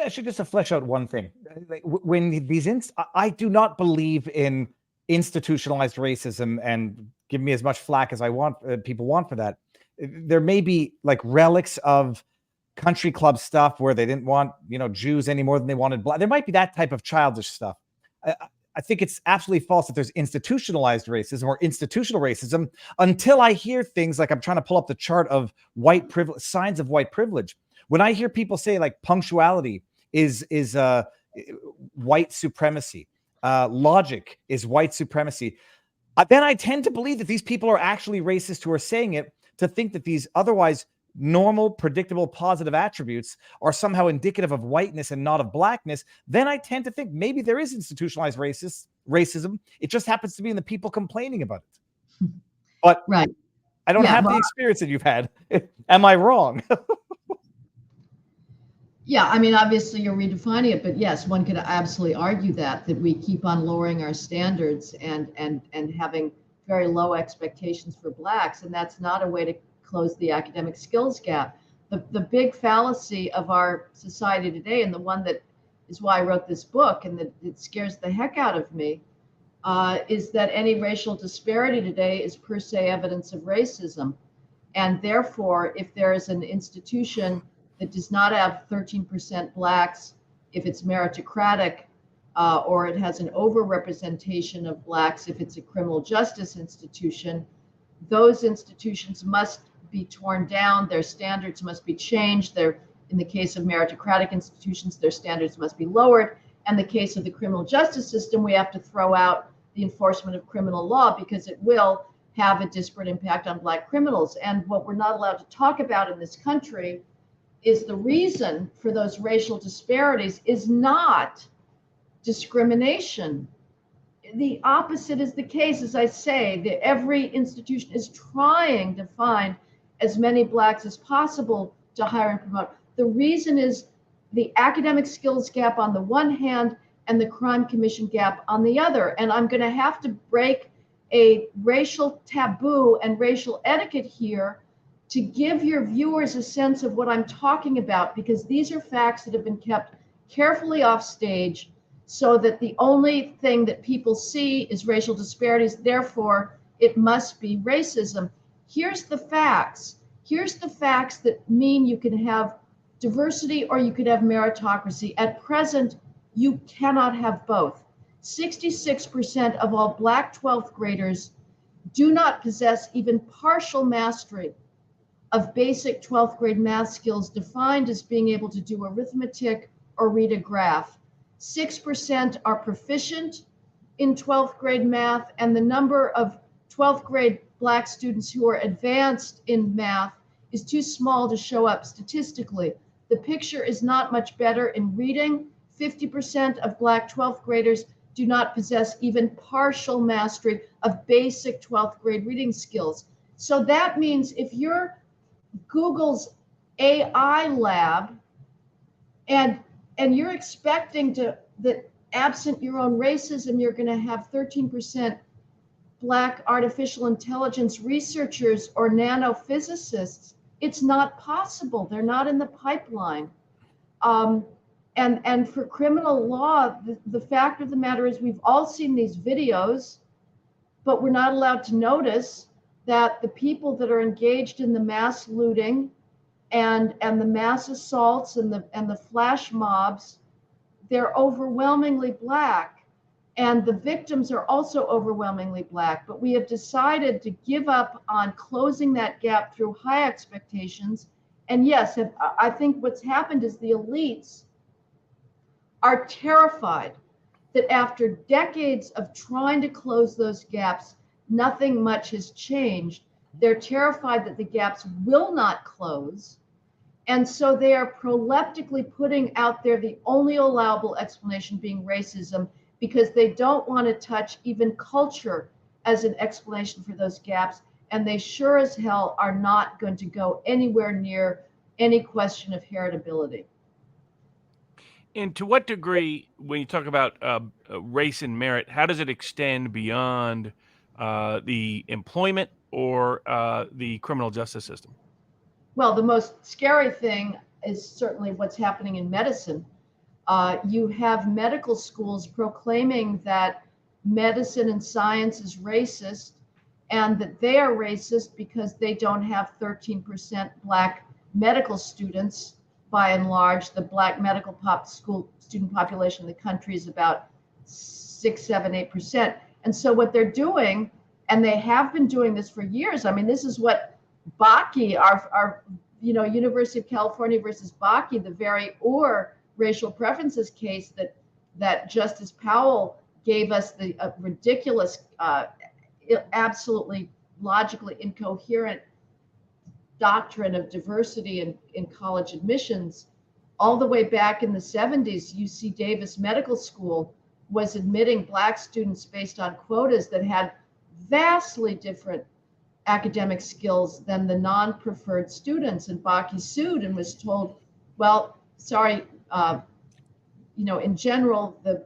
Actually, just to flesh out one thing, when I do not believe in institutionalized racism, and give me as much flack as I want, people want for that. There may be like relics of country club stuff where they didn't want, Jews any more than they wanted Black. There might be that type of childish stuff. I think it's absolutely false that there's institutionalized racism or institutional racism until I hear things like, I'm trying to pull up the chart of white privilege, signs of white privilege. When I hear people say like punctuality is white supremacy, logic is white supremacy, then I tend to believe that these people are actually racist who are saying it, to think that these otherwise normal, predictable, positive attributes are somehow indicative of whiteness and not of Blackness. Then I tend to think maybe there is institutionalized racism. It just happens to be in the people complaining about it. But right. I don't have the experience that you've had. Am I wrong? Yeah, I mean, obviously you're redefining it, but yes, one could absolutely argue that we keep on lowering our standards and having very low expectations for Blacks, and that's not a way to close the academic skills gap. The big fallacy of our society today, and the one that is why I wrote this book, and that it scares the heck out of me, is that any racial disparity today is per se evidence of racism. And therefore, if there is an institution that does not have 13% blacks, if it's meritocratic, or it has an overrepresentation of blacks, if it's a criminal justice institution, those institutions must be torn down. Their standards must be changed. In the case of meritocratic institutions, their standards must be lowered. And in the case of the criminal justice system, we have to throw out the enforcement of criminal law because it will have a disparate impact on black criminals. And what we're not allowed to talk about in this country is the reason for those racial disparities is not discrimination. The opposite is the case. As I say, every institution is trying to find as many blacks as possible to hire and promote. The reason is the academic skills gap on the one hand and the crime commission gap on the other. And I'm going to have to break a racial taboo and racial etiquette here to give your viewers a sense of what I'm talking about, because these are facts that have been kept carefully off stage so that the only thing that people see is racial disparities. Therefore, it must be racism. Here's the facts. Here's the facts that mean you can have diversity or you could have meritocracy. At present, you cannot have both. 66% of all black 12th graders do not possess even partial mastery of basic 12th grade math skills defined as being able to do arithmetic or read a graph. 6% are proficient in 12th grade math, and the number of 12th grade black students who are advanced in math is too small to show up statistically. The picture is not much better in reading. 50% of black 12th graders do not possess even partial mastery of basic 12th grade reading skills. So that means if you're Google's AI lab and you're expecting that absent your own racism, you're going to have 13% black artificial intelligence researchers or nanophysicists, it's not possible. They're not in the pipeline. And for criminal law, the fact of the matter is we've all seen these videos, but we're not allowed to notice that the people that are engaged in the mass looting and the mass assaults and the flash mobs, they're overwhelmingly black. And the victims are also overwhelmingly black. But we have decided to give up on closing that gap through high expectations. And yes, I think what's happened is the elites are terrified that after decades of trying to close those gaps, nothing much has changed. They're terrified that the gaps will not close. And so they are proleptically putting out there the only allowable explanation being racism, because they don't want to touch even culture as an explanation for those gaps. And they sure as hell are not going to go anywhere near any question of heritability. And to what degree, when you talk about race and merit, how does it extend beyond the employment or the criminal justice system? Well, the most scary thing is certainly what's happening in medicine. You have medical schools proclaiming that medicine and science is racist, and that they are racist because they don't have 13% black medical students. By and large, the black medical school student population in the country is about 6, 7, 8%. And so what they're doing, and they have been doing this for years. I mean, this is what Bakke, our University of California versus Bakke, the very racial preferences case that Justice Powell gave us, the ridiculous, absolutely logically incoherent doctrine of diversity in college admissions. All the way back in the 70s, UC Davis Medical School was admitting black students based on quotas that had vastly different academic skills than the non-preferred students. And Bakke sued and was told, well, sorry, in general, the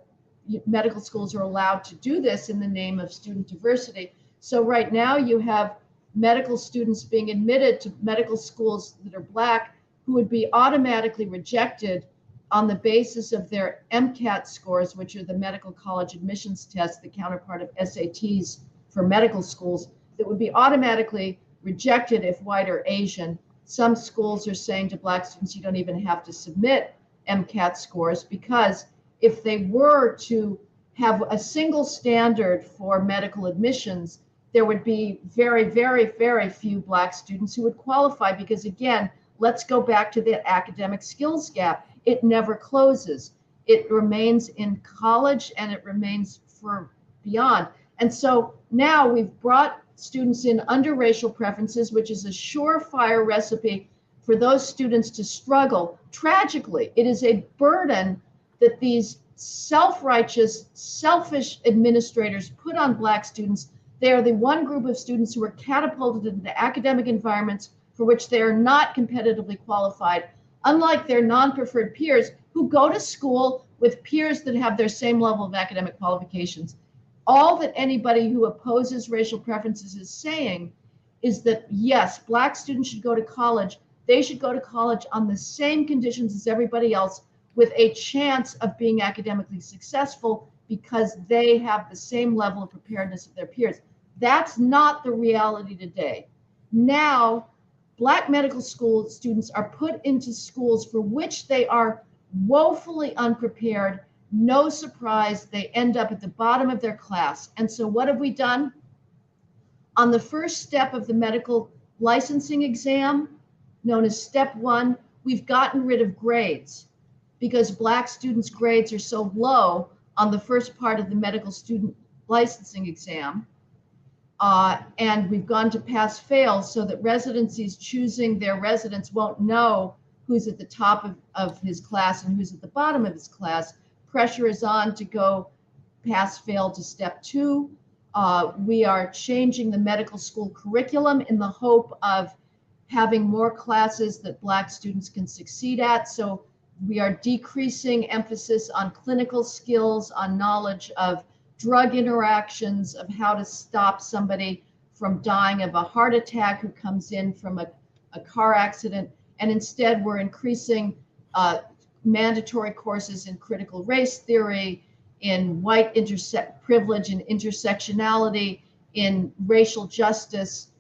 medical schools are allowed to do this in the name of student diversity. So right now you have medical students being admitted to medical schools that are black who would be automatically rejected on the basis of their MCAT scores, which are the medical college admissions tests, the counterpart of SATs for medical schools, that would be automatically rejected if white or Asian. Some schools are saying to Black students, you don't even have to submit MCAT scores, because if they were to have a single standard for medical admissions, there would be very, very, very few Black students who would qualify, because again, let's go back to the academic skills gap. It never closes. It remains in college and it remains for beyond. And so now we've brought students in under racial preferences, which is a surefire recipe for those students to struggle. Tragically, it is a burden that these self-righteous, selfish administrators put on Black students. They are the one group of students who are catapulted into academic environments for which they are not competitively qualified, unlike their non-preferred peers who go to school with peers that have their same level of academic qualifications. All that anybody who opposes racial preferences is saying is that, yes, Black students should go to college. They should go to college on the same conditions as everybody else, with a chance of being academically successful because they have the same level of preparedness of their peers. That's not the reality today. Now, Black medical school students are put into schools for which they are woefully unprepared. No surprise, they end up at the bottom of their class. And so what have we done? On the first step of the medical licensing exam, known as step 1, we've gotten rid of grades, because Black students' grades are so low on the first part of the medical student licensing exam. And we've gone to pass-fail so that residencies choosing their residents won't know who's at the top of his class and who's at the bottom of his class. Pressure is on to go pass-fail to step 2. We are changing the medical school curriculum in the hope of having more classes that Black students can succeed at. So we are decreasing emphasis on clinical skills, on knowledge of drug interactions, of how to stop somebody from dying of a heart attack who comes in from a car accident. And instead, we're increasing mandatory courses in critical race theory, in white privilege and intersectionality, in racial justice.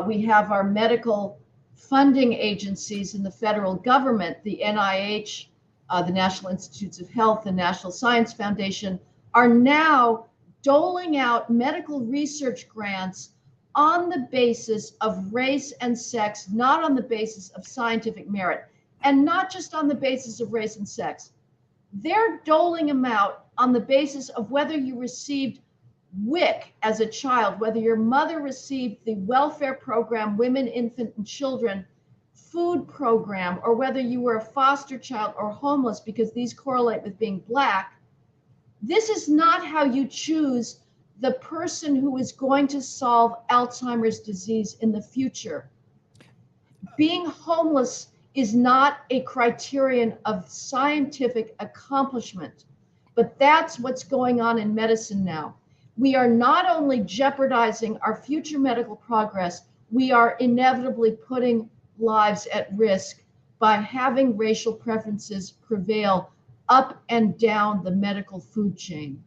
We have our medical funding agencies in the federal government, the NIH, the National Institutes of Health, the National Science Foundation, are now doling out medical research grants on the basis of race and sex, not on the basis of scientific merit, and not just on the basis of race and sex. They're doling them out on the basis of whether you received WIC as a child, whether your mother received the welfare program, women, infant, and children food program, or whether you were a foster child or homeless, because these correlate with being Black. This is not how you choose the person who is going to solve Alzheimer's disease in the future. Being homeless is not a criterion of scientific accomplishment, but that's what's going on in medicine now. We are not only jeopardizing our future medical progress, we are inevitably putting lives at risk by having racial preferences prevail up and down the medical food chain.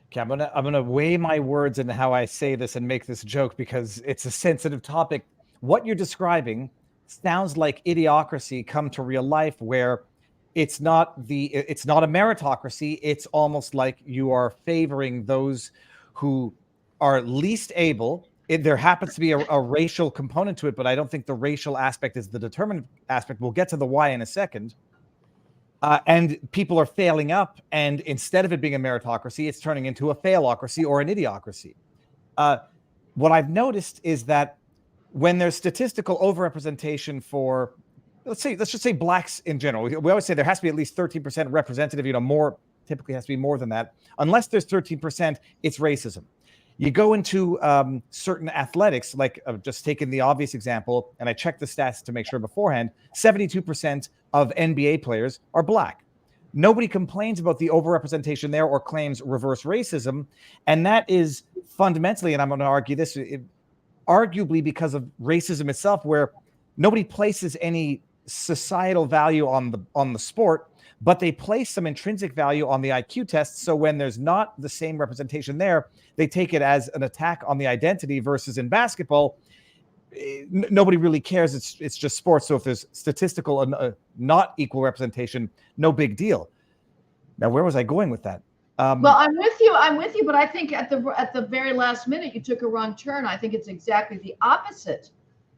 Okay, I'm gonna weigh my words in how I say this and make this joke, because it's a sensitive topic. What you're describing sounds like idiocracy come to real life, where it's not a meritocracy. It's almost like you are favoring those who are least able. There happens to be a racial component to it, but I don't think the racial aspect is the determinant aspect. We'll get to the why in a second. And people are failing up, and instead of it being a meritocracy, it's turning into a failocracy or an idiocracy. What I've noticed is that when there's statistical overrepresentation for, let's just say Blacks in general, we always say there has to be at least 13% representative, more typically has to be more than that. Unless there's 13%, it's racism. You go into certain athletics, like just taking the obvious example, and I checked the stats to make sure beforehand, 72% of NBA players are Black. Nobody complains about the overrepresentation there or claims reverse racism. And that is fundamentally, and I'm going to argue this, arguably because of racism itself, where nobody places any societal value on the sport, but they place some intrinsic value on the IQ tests. So when there's not the same representation there, they take it as an attack on the identity, versus in basketball, nobody really cares. It's just sports. So if there's statistical not equal representation, no big deal. Now, where was I going with that? Well, I'm with you, but I think at the very last minute you took a wrong turn. I think it's exactly the opposite,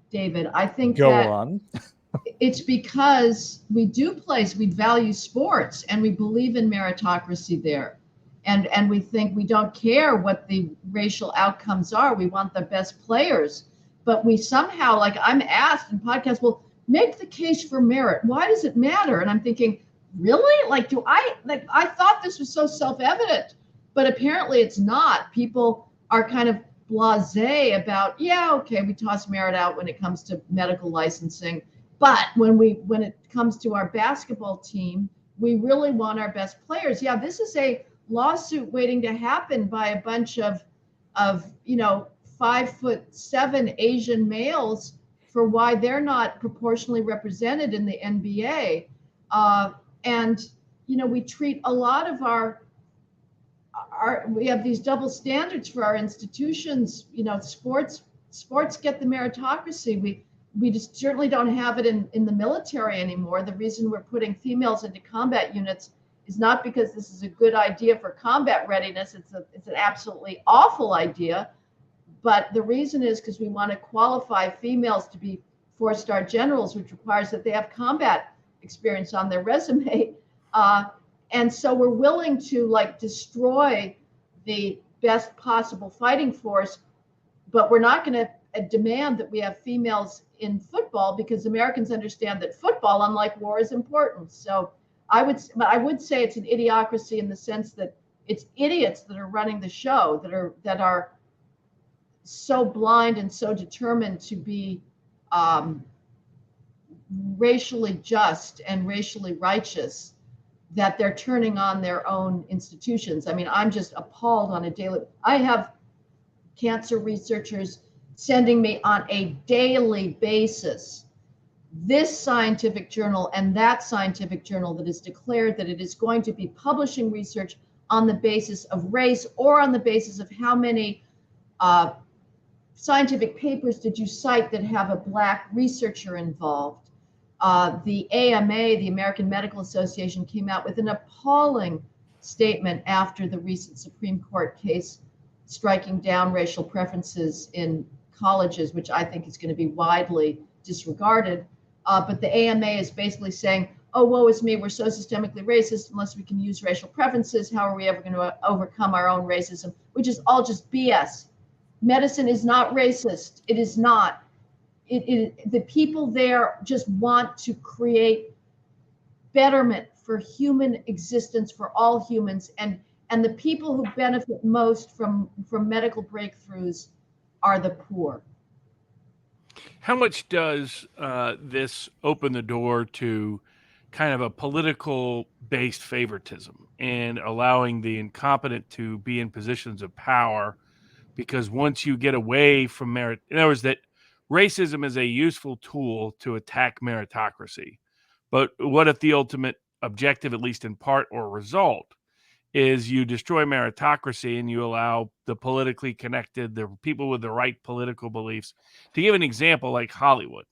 David. I think it's because we value sports and we believe in meritocracy there. And we think we don't care what the racial outcomes are. We want the best players. But we somehow, like I'm asked in podcasts, well, make the case for merit. Why does it matter? And I'm thinking, really? I thought this was so self-evident, but apparently it's not. People are kind of blasé about, yeah, okay, we toss merit out when it comes to medical licensing. But when it comes to our basketball team, we really want our best players. Yeah, this is a lawsuit waiting to happen by a bunch of 5'7" Asian males for why they're not proportionally represented in the NBA. And we treat a lot of we have these double standards for our institutions. Sports get the meritocracy. We just certainly don't have it in the military anymore. The reason we're putting females into combat units is not because this is a good idea for combat readiness. It's an absolutely awful idea. But the reason is because we want to qualify females to be 4-star generals, which requires that they have combat experience on their resume. And so we're willing to destroy the best possible fighting force, but we're not going to demand that we have females in football, because Americans understand that football, unlike war, is important. So I would say it's an idiocracy in the sense that it's idiots that are running the show, that are so blind and so determined to be racially just and racially righteous that they're turning on their own institutions. I mean, I'm just appalled on a daily. I have cancer researchers sending me on a daily basis this scientific journal and that scientific journal that has declared that it is going to be publishing research on the basis of race, or on the basis of how many scientific papers did you cite that have a Black researcher involved. The AMA, the American Medical Association, came out with an appalling statement after the recent Supreme Court case striking down racial preferences in colleges, which I think is going to be widely disregarded. But the AMA is basically saying, oh, woe is me, we're so systemically racist, unless we can use racial preferences, how are we ever going to overcome our own racism? Which is all just BS. Medicine is not racist. It is not. The people there just want to create betterment for human existence, for all humans, and the people who benefit most from medical breakthroughs are the poor. How much does this open the door to kind of a political-based favoritism and allowing the incompetent to be in positions of power? Because once you get away from merit, in other words, that racism is a useful tool to attack meritocracy. But what if the ultimate objective, at least in part or result, is you destroy meritocracy and you allow the politically connected, the people with the right political beliefs? To give an example, like Hollywood,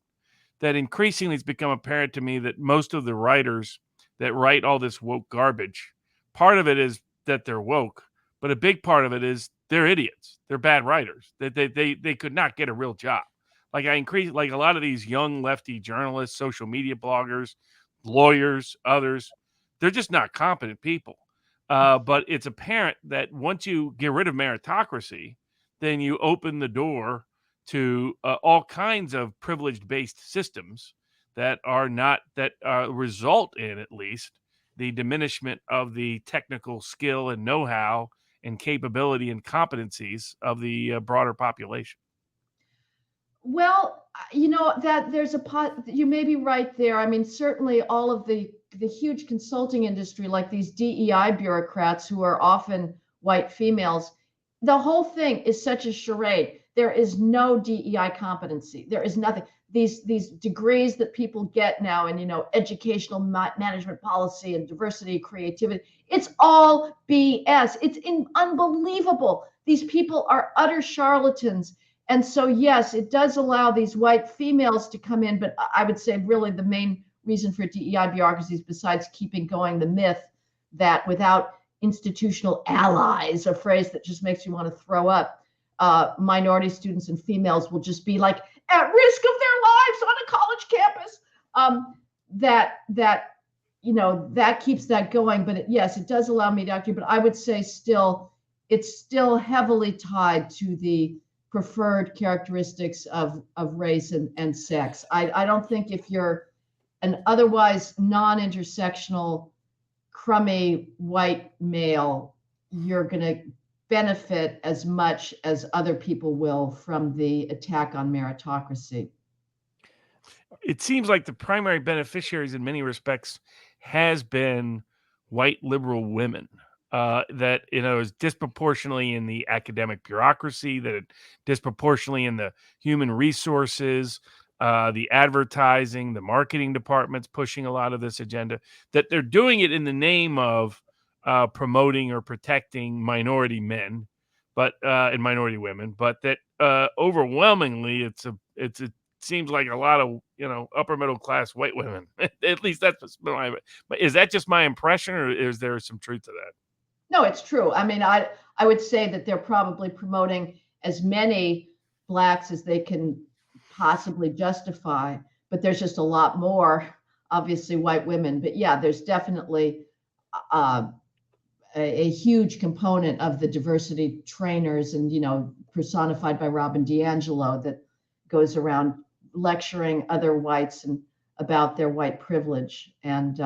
that increasingly it's become apparent to me that most of the writers that write all this woke garbage, part of it is that they're woke, but a big part of it is they're idiots. They're bad writers. They could not get a real job. Like a lot of these young lefty journalists, social media bloggers, lawyers, others, they're just not competent people. But it's apparent that once you get rid of meritocracy, then you open the door to all kinds of privilege-based systems that result in, at least, the diminishment of the technical skill and know-how and capability and competencies of the broader population. Well, that there's you may be right there. I mean, certainly all of the huge consulting industry, like these DEI bureaucrats who are often white females, the whole thing is such a charade. There is no DEI competency. There is nothing. these degrees that people get now in, educational management policy and diversity, creativity, it's all BS. It's unbelievable. These people are utter charlatans. And so, yes, it does allow these white females to come in, but I would say really the main reason for DEI bureaucracies, besides keeping going the myth that without institutional allies, a phrase that just makes you want to throw up, minority students and females will just be like at risk of their lives on a college campus. That keeps that going. But yes, it does allow mediocrity. But I would say it's still heavily tied to the preferred characteristics of race and sex. I don't think if you're an otherwise non-intersectional, crummy white male, you're going to benefit as much as other people will from the attack on meritocracy. It seems like the primary beneficiaries in many respects has been white liberal women. That is disproportionately in the academic bureaucracy, that disproportionately in the human resources, the advertising, the marketing departments pushing a lot of this agenda, that they're doing it in the name of promoting or protecting minority men, but and minority women, but that overwhelmingly it seems like a lot of upper middle class white women. At least that's my. Is that just my impression, or is there some truth to that? No, it's true. I mean, I would say that they're probably promoting as many Blacks as they can possibly justify, but there's just a lot more, obviously, white women. But yeah, there's definitely a huge component of the diversity trainers and, personified by Robin DiAngelo, that goes around lecturing other whites and about their white privilege and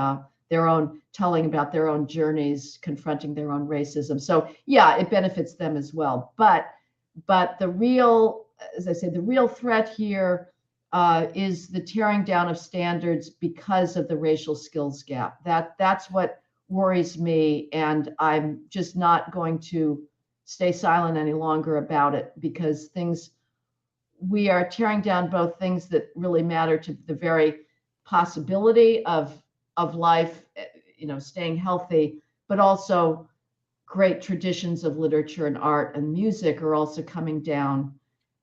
telling about their own journeys, confronting their own racism. So yeah, it benefits them as well. But the real, as I say, the real threat here is the tearing down of standards because of the racial skills gap. That's what worries me, and I'm just not going to stay silent any longer about it, because we are tearing down both things that really matter to the very possibility of life, staying healthy, but also great traditions of literature and art and music are also coming down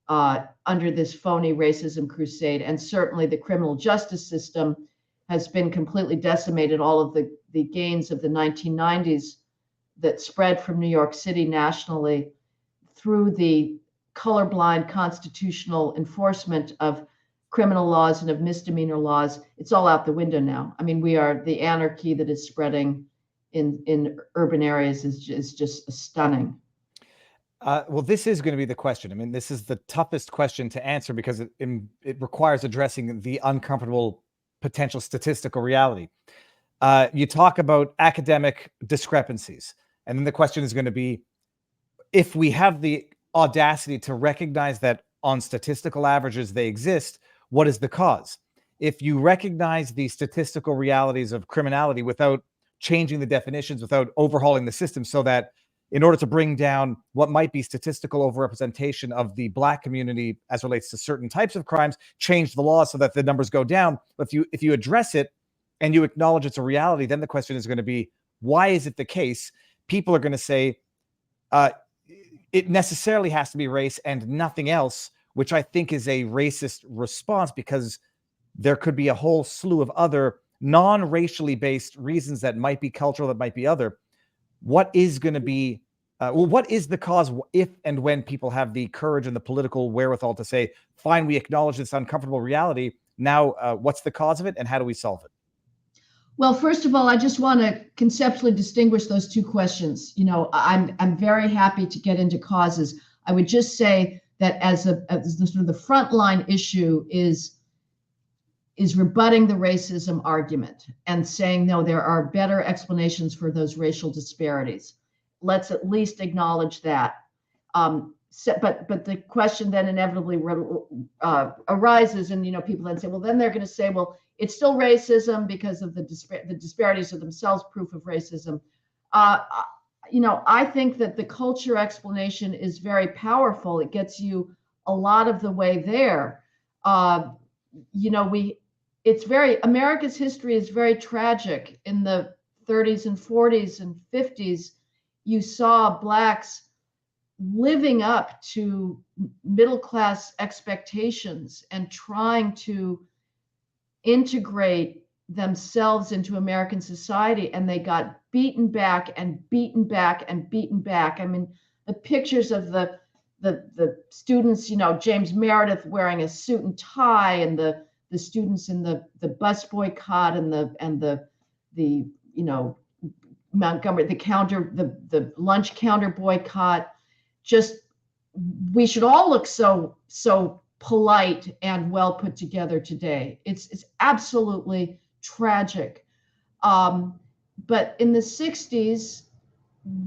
under this phony racism crusade. And certainly the criminal justice system has been completely decimated. All of the gains of the 1990s that spread from New York City nationally through the colorblind constitutional enforcement of criminal laws and of misdemeanor laws, it's all out the window now. I mean, the anarchy that is spreading in urban areas is just stunning. Well, this is going to be the question. I mean, this is the toughest question to answer because it requires addressing the uncomfortable potential statistical reality. You talk about academic discrepancies, and then the question is going to be, if we have the audacity to recognize that on statistical averages they exist, what is the cause? If you recognize the statistical realities of criminality without changing the definitions, without overhauling the system, so that in order to bring down what might be statistical overrepresentation of the Black community as relates to certain types of crimes, change the law so that the numbers go down. But if you address it and you acknowledge it's a reality, then the question is going to be, why is it the case? People are going to say it necessarily has to be race and nothing else, which I think is a racist response, because there could be a whole slew of other non-racially based reasons that might be cultural, that might be other. What is going to be, what is the cause if and when people have the courage and the political wherewithal to say, fine, we acknowledge this uncomfortable reality. Now, what's the cause of it and how do we solve it? Well, first of all, I just want to conceptually distinguish those two questions. I'm very happy to get into causes. I would just say that as the sort of the frontline issue is rebutting the racism argument and saying, no, there are better explanations for those racial disparities. Let's at least acknowledge that. But the question then inevitably arises, and people then say, well, then they're going to say, well, it's still racism because of the disparities are themselves proof of racism. I think that the culture explanation is very powerful. It gets you a lot of the way there. you know, America's history is very tragic. In the 30s and 40s and 50s, you saw Blacks living up to middle class expectations and trying to integrate themselves into American society, and they got beaten back and beaten back and beaten back. I mean, the pictures of the students, you know, James Meredith wearing a suit and tie, and the students in the bus boycott and the you know, Montgomery, the lunch counter boycott. Just, we should all look so polite and well put together today. It's absolutely tragic. But in the 60s,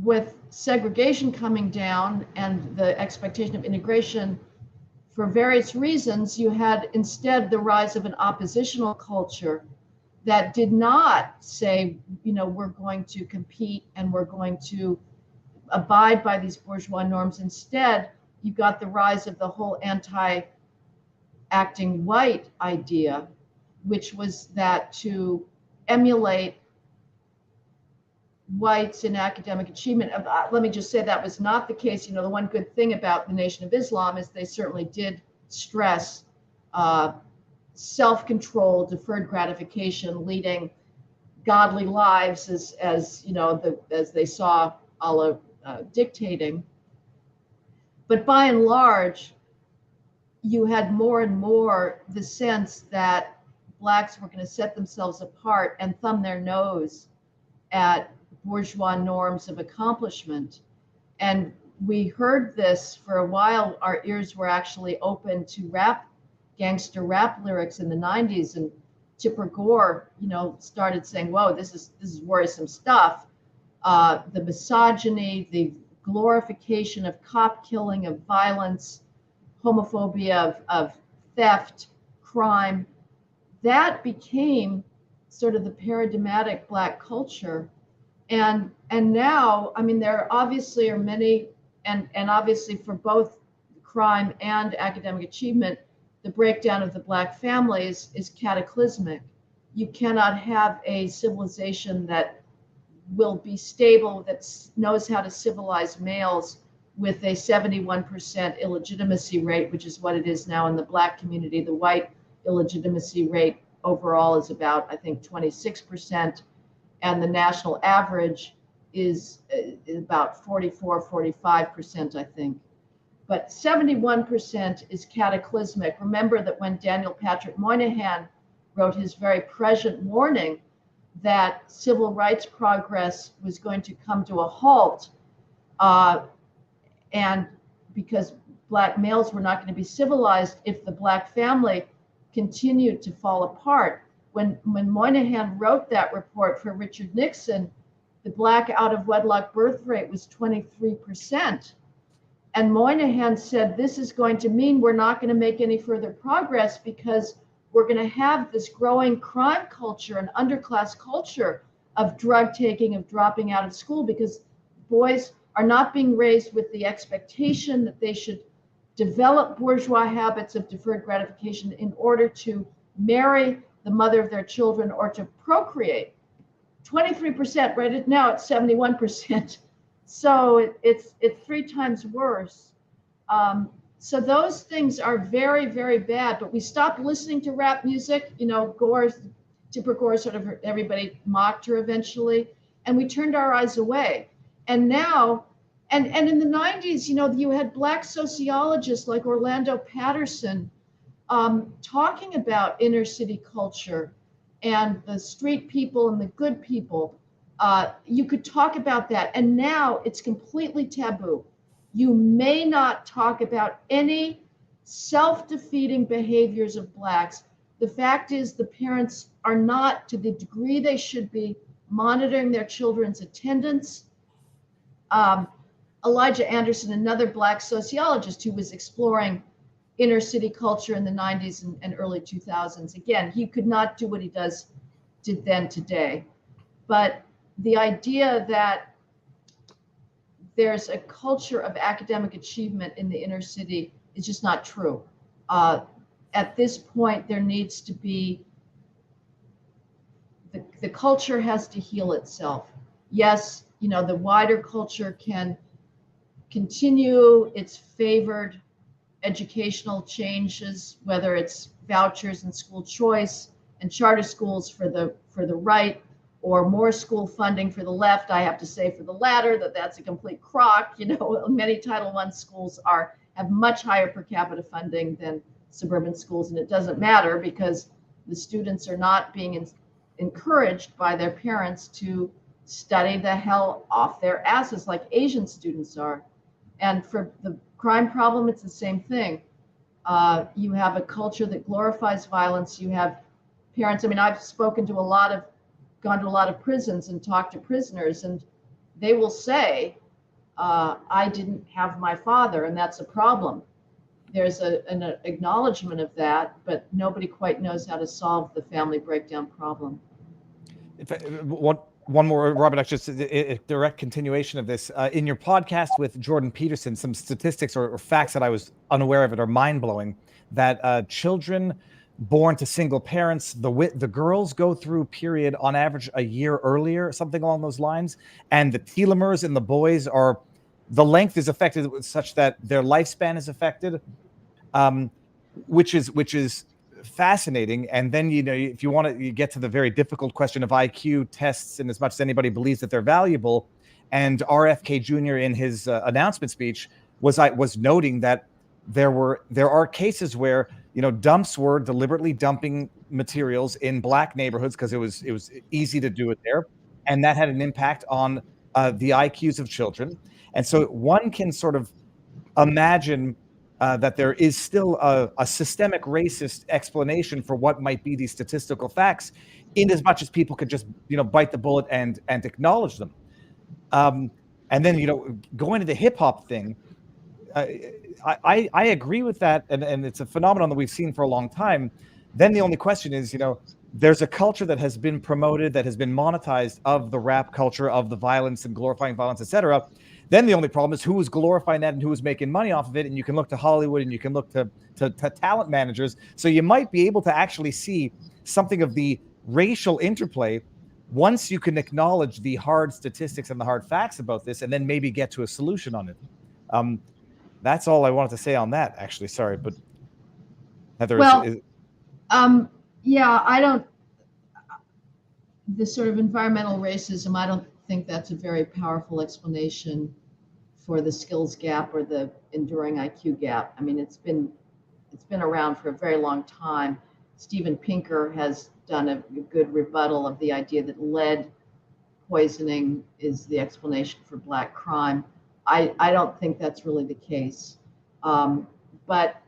with segregation coming down and the expectation of integration, for various reasons, you had instead the rise of an oppositional culture that did not say, you know, we're going to compete and we're going to abide by these bourgeois norms. Instead, you got the rise of the whole anti-acting white idea, which was that to emulate whites in academic achievement. Let me just say that was not the case. You know, the one good thing about the Nation of Islam is they certainly did stress self-control, deferred gratification, leading godly lives as you know, as they saw Allah dictating. But by and large, you had more and more the sense that Blacks were going to set themselves apart and thumb their nose at bourgeois norms of accomplishment. And we heard this for a while. Our ears were actually open to gangster rap lyrics in the 90s. And Tipper Gore, you know, started saying, whoa, this is worrisome stuff. The misogyny, the glorification of cop killing, of violence, homophobia, of theft, crime, that became sort of the paradigmatic Black culture. And now, I mean, there obviously are many, and obviously for both crime and academic achievement, the breakdown of the Black families is cataclysmic. You cannot have a civilization that will be stable, that knows how to civilize males, with a 71% illegitimacy rate, which is what it is now in the Black community. The white illegitimacy rate overall is about, I think, 26%, and the national average is about 44-45%, I think. But 71% is cataclysmic. Remember that when Daniel Patrick Moynihan wrote his very prescient warning that civil rights progress was going to come to a halt, and because Black males were not going to be civilized if the Black family continued to fall apart. When Moynihan wrote that report for Richard Nixon, the Black out of wedlock birth rate was 23%. And Moynihan said, this is going to mean we're not going to make any further progress, because we're going to have this growing crime culture and underclass culture of drug taking, of dropping out of school, because boys are not being raised with the expectation that they should develop bourgeois habits of deferred gratification in order to marry the mother of their children or to procreate. 23%, right now it's 71%. So it's 3 times worse. So those things are very, very bad, but we stopped listening to rap music. You know, Tipper Gore, sort of, everybody mocked her eventually, and we turned our eyes away. And now, and in the 90s, you know, you had Black sociologists like Orlando Patterson talking about inner city culture and the street people and the good people. You could talk about that, and now it's completely taboo. You may not talk about any self-defeating behaviors of Blacks. The fact is, the parents are not, to the degree they should be, monitoring their children's attendance. Elijah Anderson, another Black sociologist who was exploring inner city culture in the 90s and early 2000s. Again, he could not do what he did then today. But the idea that there's a culture of academic achievement in the inner city is just not true. at this point, there needs to be, the culture has to heal itself. Yes, the wider culture can continue its favored educational changes, whether it's vouchers and school choice and charter schools for the right, or more school funding for the left. I have to say, for the latter, that's a complete crock. Many Title I schools have much higher per capita funding than suburban schools, and it doesn't matter because the students are not being encouraged by their parents to study the hell off their asses like Asian students are. And for the crime problem, it's the same thing. You have a culture that glorifies violence. You have parents. I mean, I've gone to a lot of prisons and talked to prisoners, and they will say, I didn't have my father, and that's a problem. There's an acknowledgement of that, but nobody quite knows how to solve the family breakdown problem. One more, Robert, actually, a direct continuation of this. In your podcast with Jordan Peterson, some statistics or facts that I was unaware of it are mind-blowing, that children born to single parents, the girls go through period on average a year earlier, something along those lines, and the telomeres in the boys the length is affected such that their lifespan is affected, which is fascinating. And then if you want to, you get to the very difficult question of IQ tests, and as much as anybody believes that they're valuable, and RFK Jr. in his announcement speech was noting that there are cases where dumps were deliberately dumping materials in black neighborhoods because it was easy to do it there, and that had an impact on the IQs of children. And so one can sort of imagine that there is still a systemic racist explanation for what might be these statistical facts, in as much as people could just bite the bullet and acknowledge them. And then going to the hip hop thing, I agree with that, and it's a phenomenon that we've seen for a long time. Then the only question is, there's a culture that has been promoted, that has been monetized, of the rap culture, of the violence and glorifying violence, etc. Then the only problem is who is glorifying that and who is making money off of it. And you can look to Hollywood, and you can look to talent managers. So you might be able to actually see something of the racial interplay once you can acknowledge the hard statistics and the hard facts about this, and then maybe get to a solution on it. That's all I wanted to say on that, actually. Sorry, but Heather, yeah, I don't. This sort of environmental racism, I don't think that's a very powerful explanation for the skills gap or the enduring IQ gap. I mean, it's been around for a very long time. Steven Pinker has done a good rebuttal of the idea that lead poisoning is the explanation for black crime. I don't think that's really the case. But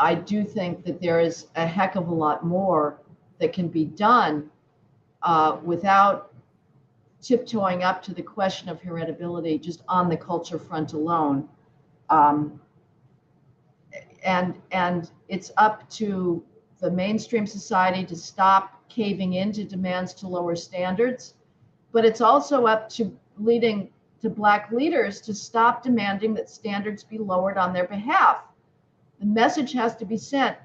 I do think that there is a heck of a lot more that can be done without tiptoeing up to the question of heritability just on the culture front alone. And it's up to the mainstream society to stop caving into demands to lower standards, but it's also up to Black leaders to stop demanding that standards be lowered on their behalf. The message has to be sent: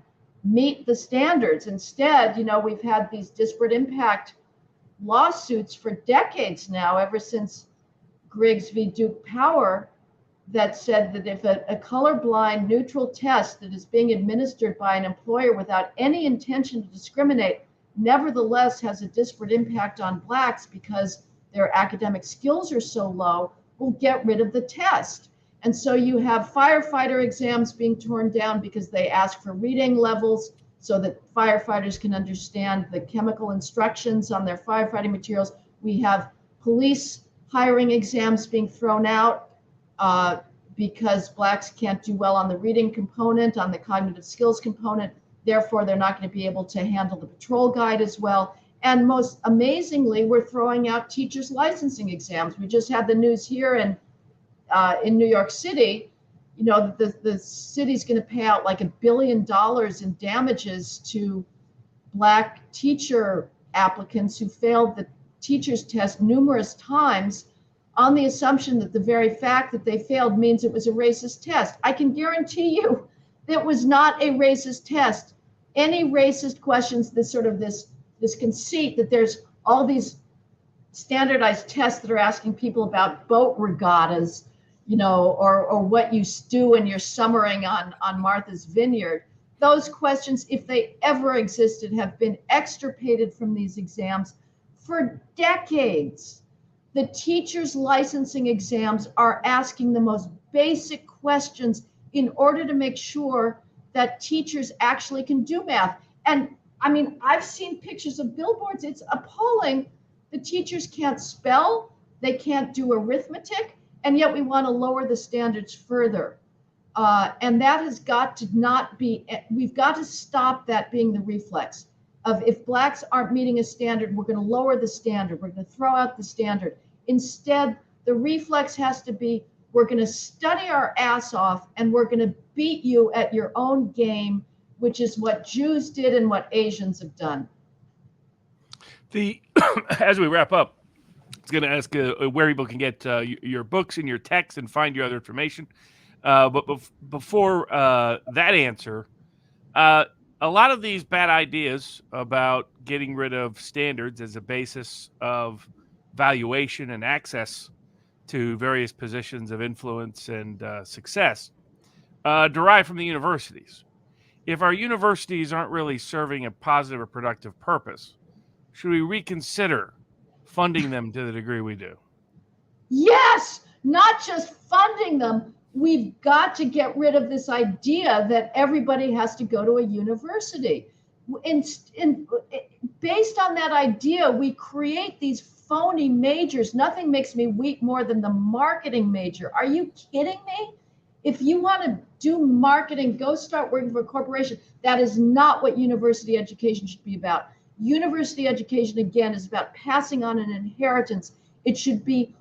meet the standards. Instead, we've had these disparate impact lawsuits for decades now, ever since Griggs v. Duke Power, that said that if a colorblind neutral test that is being administered by an employer without any intention to discriminate nevertheless has a disparate impact on Blacks because their academic skills are so low, we'll get rid of the test. And so you have firefighter exams being torn down because they ask for reading levels so that firefighters can understand the chemical instructions on their firefighting materials. We have police hiring exams being thrown out because Blacks can't do well on the reading component, on the cognitive skills component. Therefore, they're not going to be able to handle the patrol guide as well. And most amazingly, we're throwing out teachers' licensing exams. We just had the news here in New York City. The city's going to pay out like $1 billion in damages to Black teacher applicants who failed the teacher's test numerous times on the assumption that the very fact that they failed means it was a racist test. I can guarantee you that was not a racist test. any racist questions, this conceit that there's all these standardized tests that are asking people about boat regattas, or what you do when you're summering on Martha's Vineyard. Those questions, if they ever existed, have been extirpated from these exams for decades. The teachers' licensing exams are asking the most basic questions in order to make sure that teachers actually can do math. And I mean, I've seen pictures of billboards. It's appalling. The teachers can't spell, they can't do arithmetic, and yet we want to lower the standards further. And that has got to not be, we've got to stop that being the reflex of, if blacks aren't meeting a standard, we're going to lower the standard, we're going to throw out the standard. Instead, the reflex has to be, we're going to study our ass off and we're going to beat you at your own game, which is what Jews did and what Asians have done. As we wrap up, I was going to ask where people can get your books and your texts and find your other information. But before that answer, a lot of these bad ideas about getting rid of standards as a basis of valuation and access to various positions of influence and success derive from the universities. If our universities aren't really serving a positive or productive purpose, should we reconsider funding them to the degree we do? Yes, not just funding them. We've got to get rid of this idea that everybody has to go to a university. Based on that idea, we create these phony majors. Nothing makes me weep more than the marketing major. Are you kidding me? If you want to do marketing, go start working for a corporation. That is not what university education should be about. University education, again, is about passing on an inheritance. It should be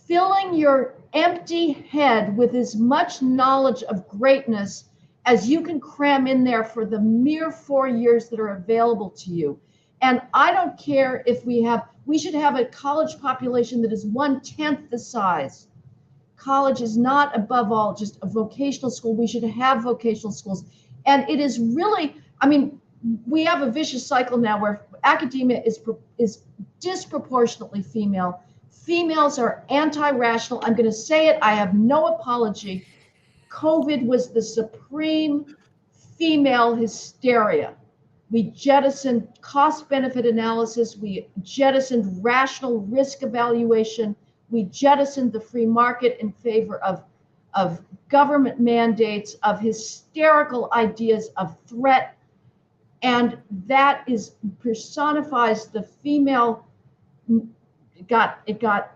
filling your empty head with as much knowledge of greatness as you can cram in there for the mere 4 years that are available to you. And I don't care if we should have a college population that is 1/10 the size. College is not, above all, just a vocational school. We should have vocational schools. And it is really, I mean, we have a vicious cycle now where academia is disproportionately female. Females are anti-rational. I'm going to say it. I have no apology. COVID was the supreme female hysteria. We jettisoned cost-benefit analysis. We jettisoned rational risk evaluation. We jettisoned the free market in favor of government mandates, of hysterical ideas of threat. And that personifies the female. It got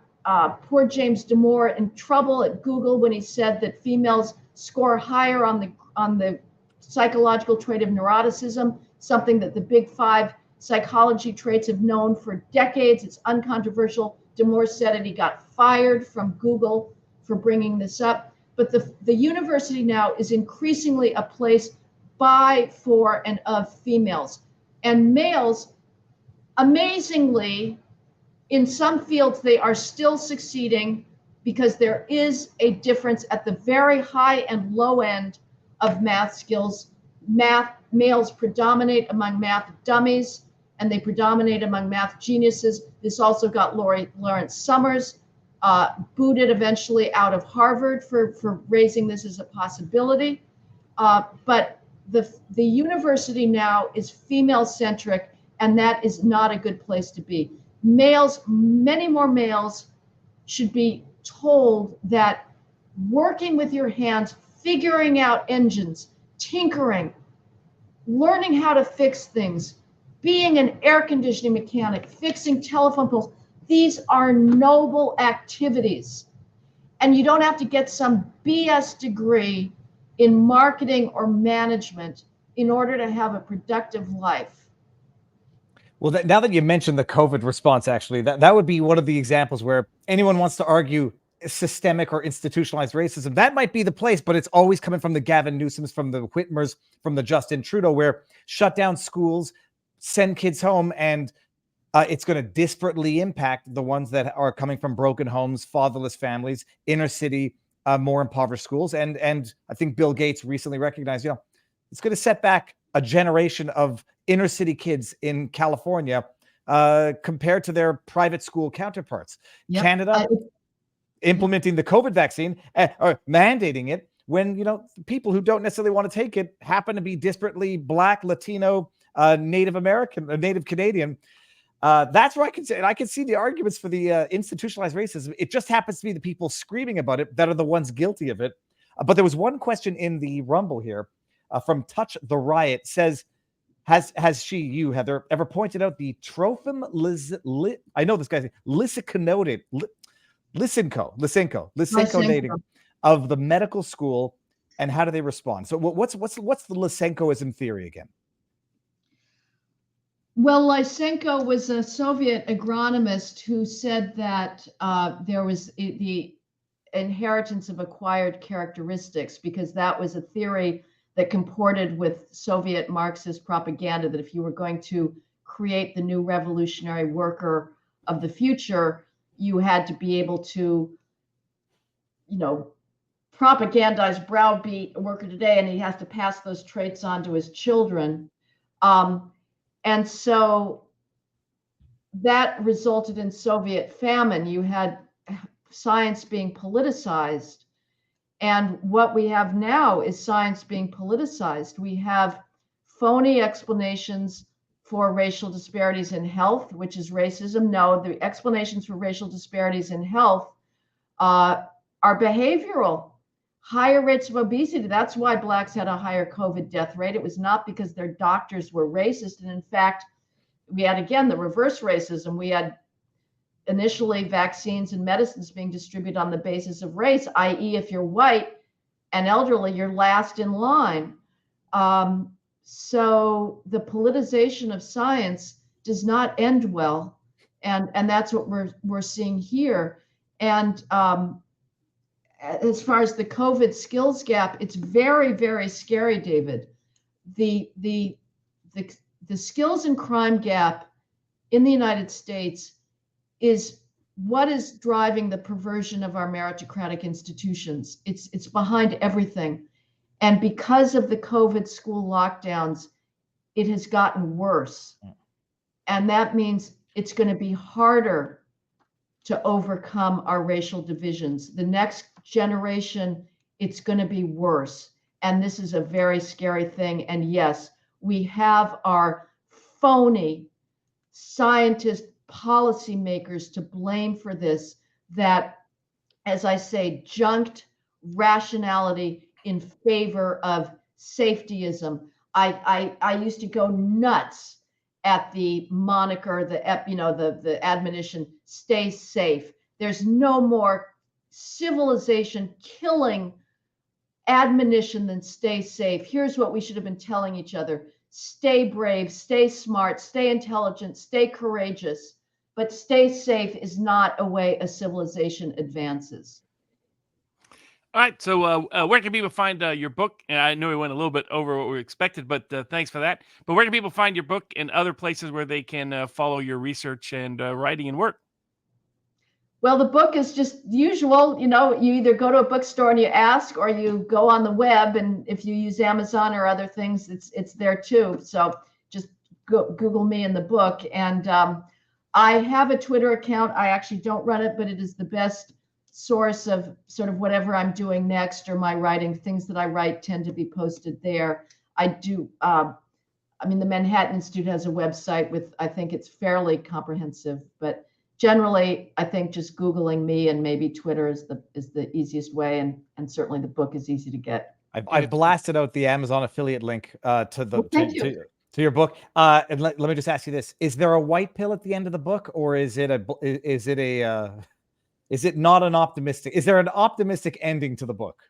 poor James Damore in trouble at Google when he said that females score higher on the psychological trait of neuroticism, something that the big 5 psychology traits have known for decades. It's uncontroversial. Damore said it. He got fired from Google for bringing this up. But the university now is increasingly a place by, for, and of females. And males, amazingly, in some fields, they are still succeeding because there is a difference at the very high and low end of math skills. Males predominate among math dummies, and they predominate among math geniuses. This also got Lawrence Summers booted eventually out of Harvard for raising this as a possibility. But the university now is female-centric, and that is not a good place to be. Males, many more males, should be told that working with your hands, figuring out engines, tinkering, learning how to fix things, being an air conditioning mechanic, fixing telephone poles, these are noble activities. And you don't have to get some BS degree in marketing or management in order to have a productive life. Well, now that you mentioned the COVID response, actually, that would be one of the examples where anyone wants to argue systemic or institutionalized racism. That might be the place, but it's always coming from the Gavin Newsoms, from the Whitmers, from the Justin Trudeau, where shut down schools, send kids home, and it's going to disparately impact the ones that are coming from broken homes, fatherless families, inner city, more impoverished schools. And I think Bill Gates recently recognized, it's going to set back a generation of inner city kids in California compared to their private school counterparts. Yep. Canada implementing the COVID vaccine or mandating it when, you know, people who don't necessarily want to take it happen to be disparately Black, Latino, Native American, Native Canadian. That's where I can see the arguments for the institutionalized racism. It just happens to be the people screaming about it that are the ones guilty of it. But there was one question in the Rumble here from Touch the Riot. Says, has you, Heather, ever pointed out the Trophim I know this guy's Lysenko dating of the medical school, and how do they respond? So what's the Lysenkoism theory again? Well, Lysenko was a Soviet agronomist who said that there was the inheritance of acquired characteristics, because that was a theory that comported with Soviet Marxist propaganda, that if you were going to create the new revolutionary worker of the future, you had to be able to, you know, propagandize, browbeat a worker today, and he has to pass those traits on to his children. And so that resulted in Soviet famine. You had science being politicized. And what we have now is science being politicized. We have phony explanations for racial disparities in health, which is racism. No, the explanations for racial disparities in health are behavioral. Higher rates of obesity. That's why Blacks had a higher COVID death rate. It was not because their doctors were racist. And in fact, we had, again, the reverse racism. We had initially vaccines and medicines being distributed on the basis of race, i.e., if you're white and elderly, you're last in line. So the politicization of science does not end well. And that's what we're seeing here. And as far as the COVID skills gap, it's very, very scary, David. The skills and crime gap in the United States is what is driving the perversion of our meritocratic institutions. It's behind everything. And because of the COVID school lockdowns, it has gotten worse. And that means it's going to be harder to overcome our racial divisions. The next generation, it's going to be worse. And this is a very scary thing. And yes, we have our phony scientist policymakers to blame for this, that, as I say, junked rationality in favor of safetyism. I used to go nuts at the moniker, the admonition, stay safe. There's no more civilization killing admonition than stay safe. Here's what we should have been telling each other: stay brave, stay smart, stay intelligent, stay courageous, but stay safe is not a way a civilization advances. All right. So where can people find your book? And I know we went a little bit over what we expected, but thanks for that. But where can people find your book and other places where they can follow your research and writing and work? Well, the book is just usual. You know, you either go to a bookstore and you ask, or you go on the web, and if you use Amazon or other things, it's there too. So just Google me in the book. And I have a Twitter account. I actually don't run it, but it is the best source of sort of whatever I'm doing next, or my writing. Things that I write tend to be posted there. I do. I mean, the Manhattan Institute has a website with, I think it's fairly comprehensive, but generally, I think just Googling me and maybe Twitter is the easiest way, and certainly the book is easy to get. I've blasted out the Amazon affiliate link to your book. And let me just ask you this: is there a white pill at the end of the book, or is it not an optimistic? Is there an optimistic ending to the book?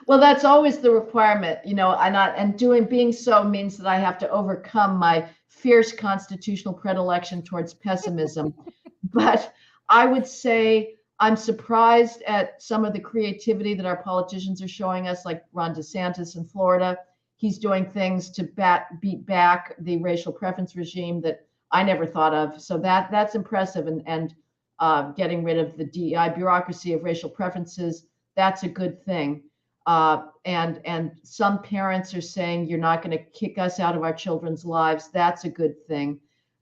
Well, that's always the requirement, you know. Being so means that I have to overcome my fierce constitutional predilection towards pessimism. But I would say I'm surprised at some of the creativity that our politicians are showing us, like Ron DeSantis in Florida. He's doing things to beat back the racial preference regime that I never thought of. So that's impressive. And getting rid of the DEI bureaucracy of racial preferences, that's a good thing. And some parents are saying you're not going to kick us out of our children's lives. That's a good thing.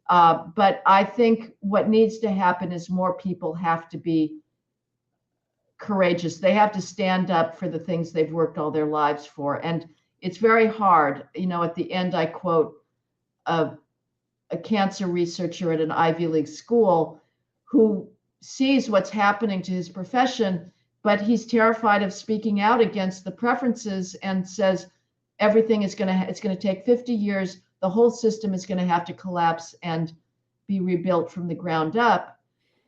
But I think what needs to happen is more people have to be courageous. They have to stand up for the things they've worked all their lives for. And it's very hard. At the end, I quote a cancer researcher at an Ivy League school who sees what's happening to his profession, but he's terrified of speaking out against the preferences and says everything is it's going to take 50 years. The whole system is going to have to collapse and be rebuilt from the ground up.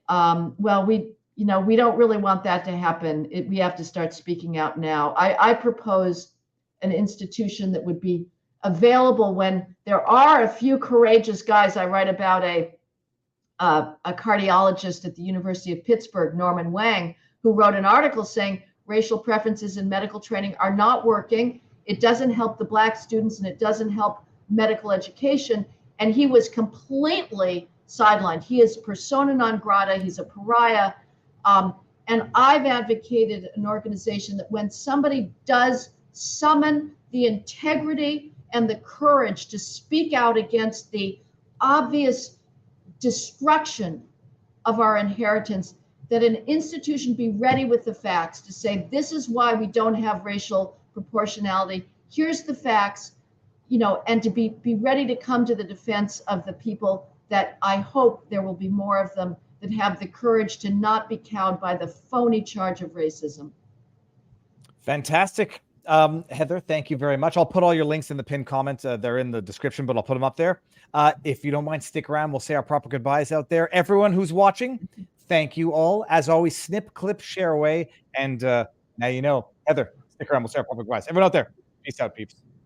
Well, we don't really want that to happen. We have to start speaking out now. I propose an institution that would be available when there are a few courageous guys. I write about a cardiologist at the University of Pittsburgh, Norman Wang, who wrote an article saying racial preferences in medical training are not working. It doesn't help the Black students and it doesn't help medical education. And he was completely sidelined. He is persona non grata. He's a pariah. And I've advocated an organization that when somebody does summon the integrity and the courage to speak out against the obvious destruction of our inheritance, that an institution be ready with the facts to say, this is why we don't have racial proportionality. Here's the facts, and to be ready to come to the defense of the people that I hope there will be more of them that have the courage to not be cowed by the phony charge of racism. Fantastic. Heather, thank you very much. I'll put all your links in the pinned comments. They're in the description, but I'll put them up there. If you don't mind, stick around. We'll say our proper goodbyes out there. Everyone who's watching, thank you all. As always, snip, clip, share away. And now you know. Heather, stick around. We'll say our proper goodbyes. Everyone out there, peace out, peeps.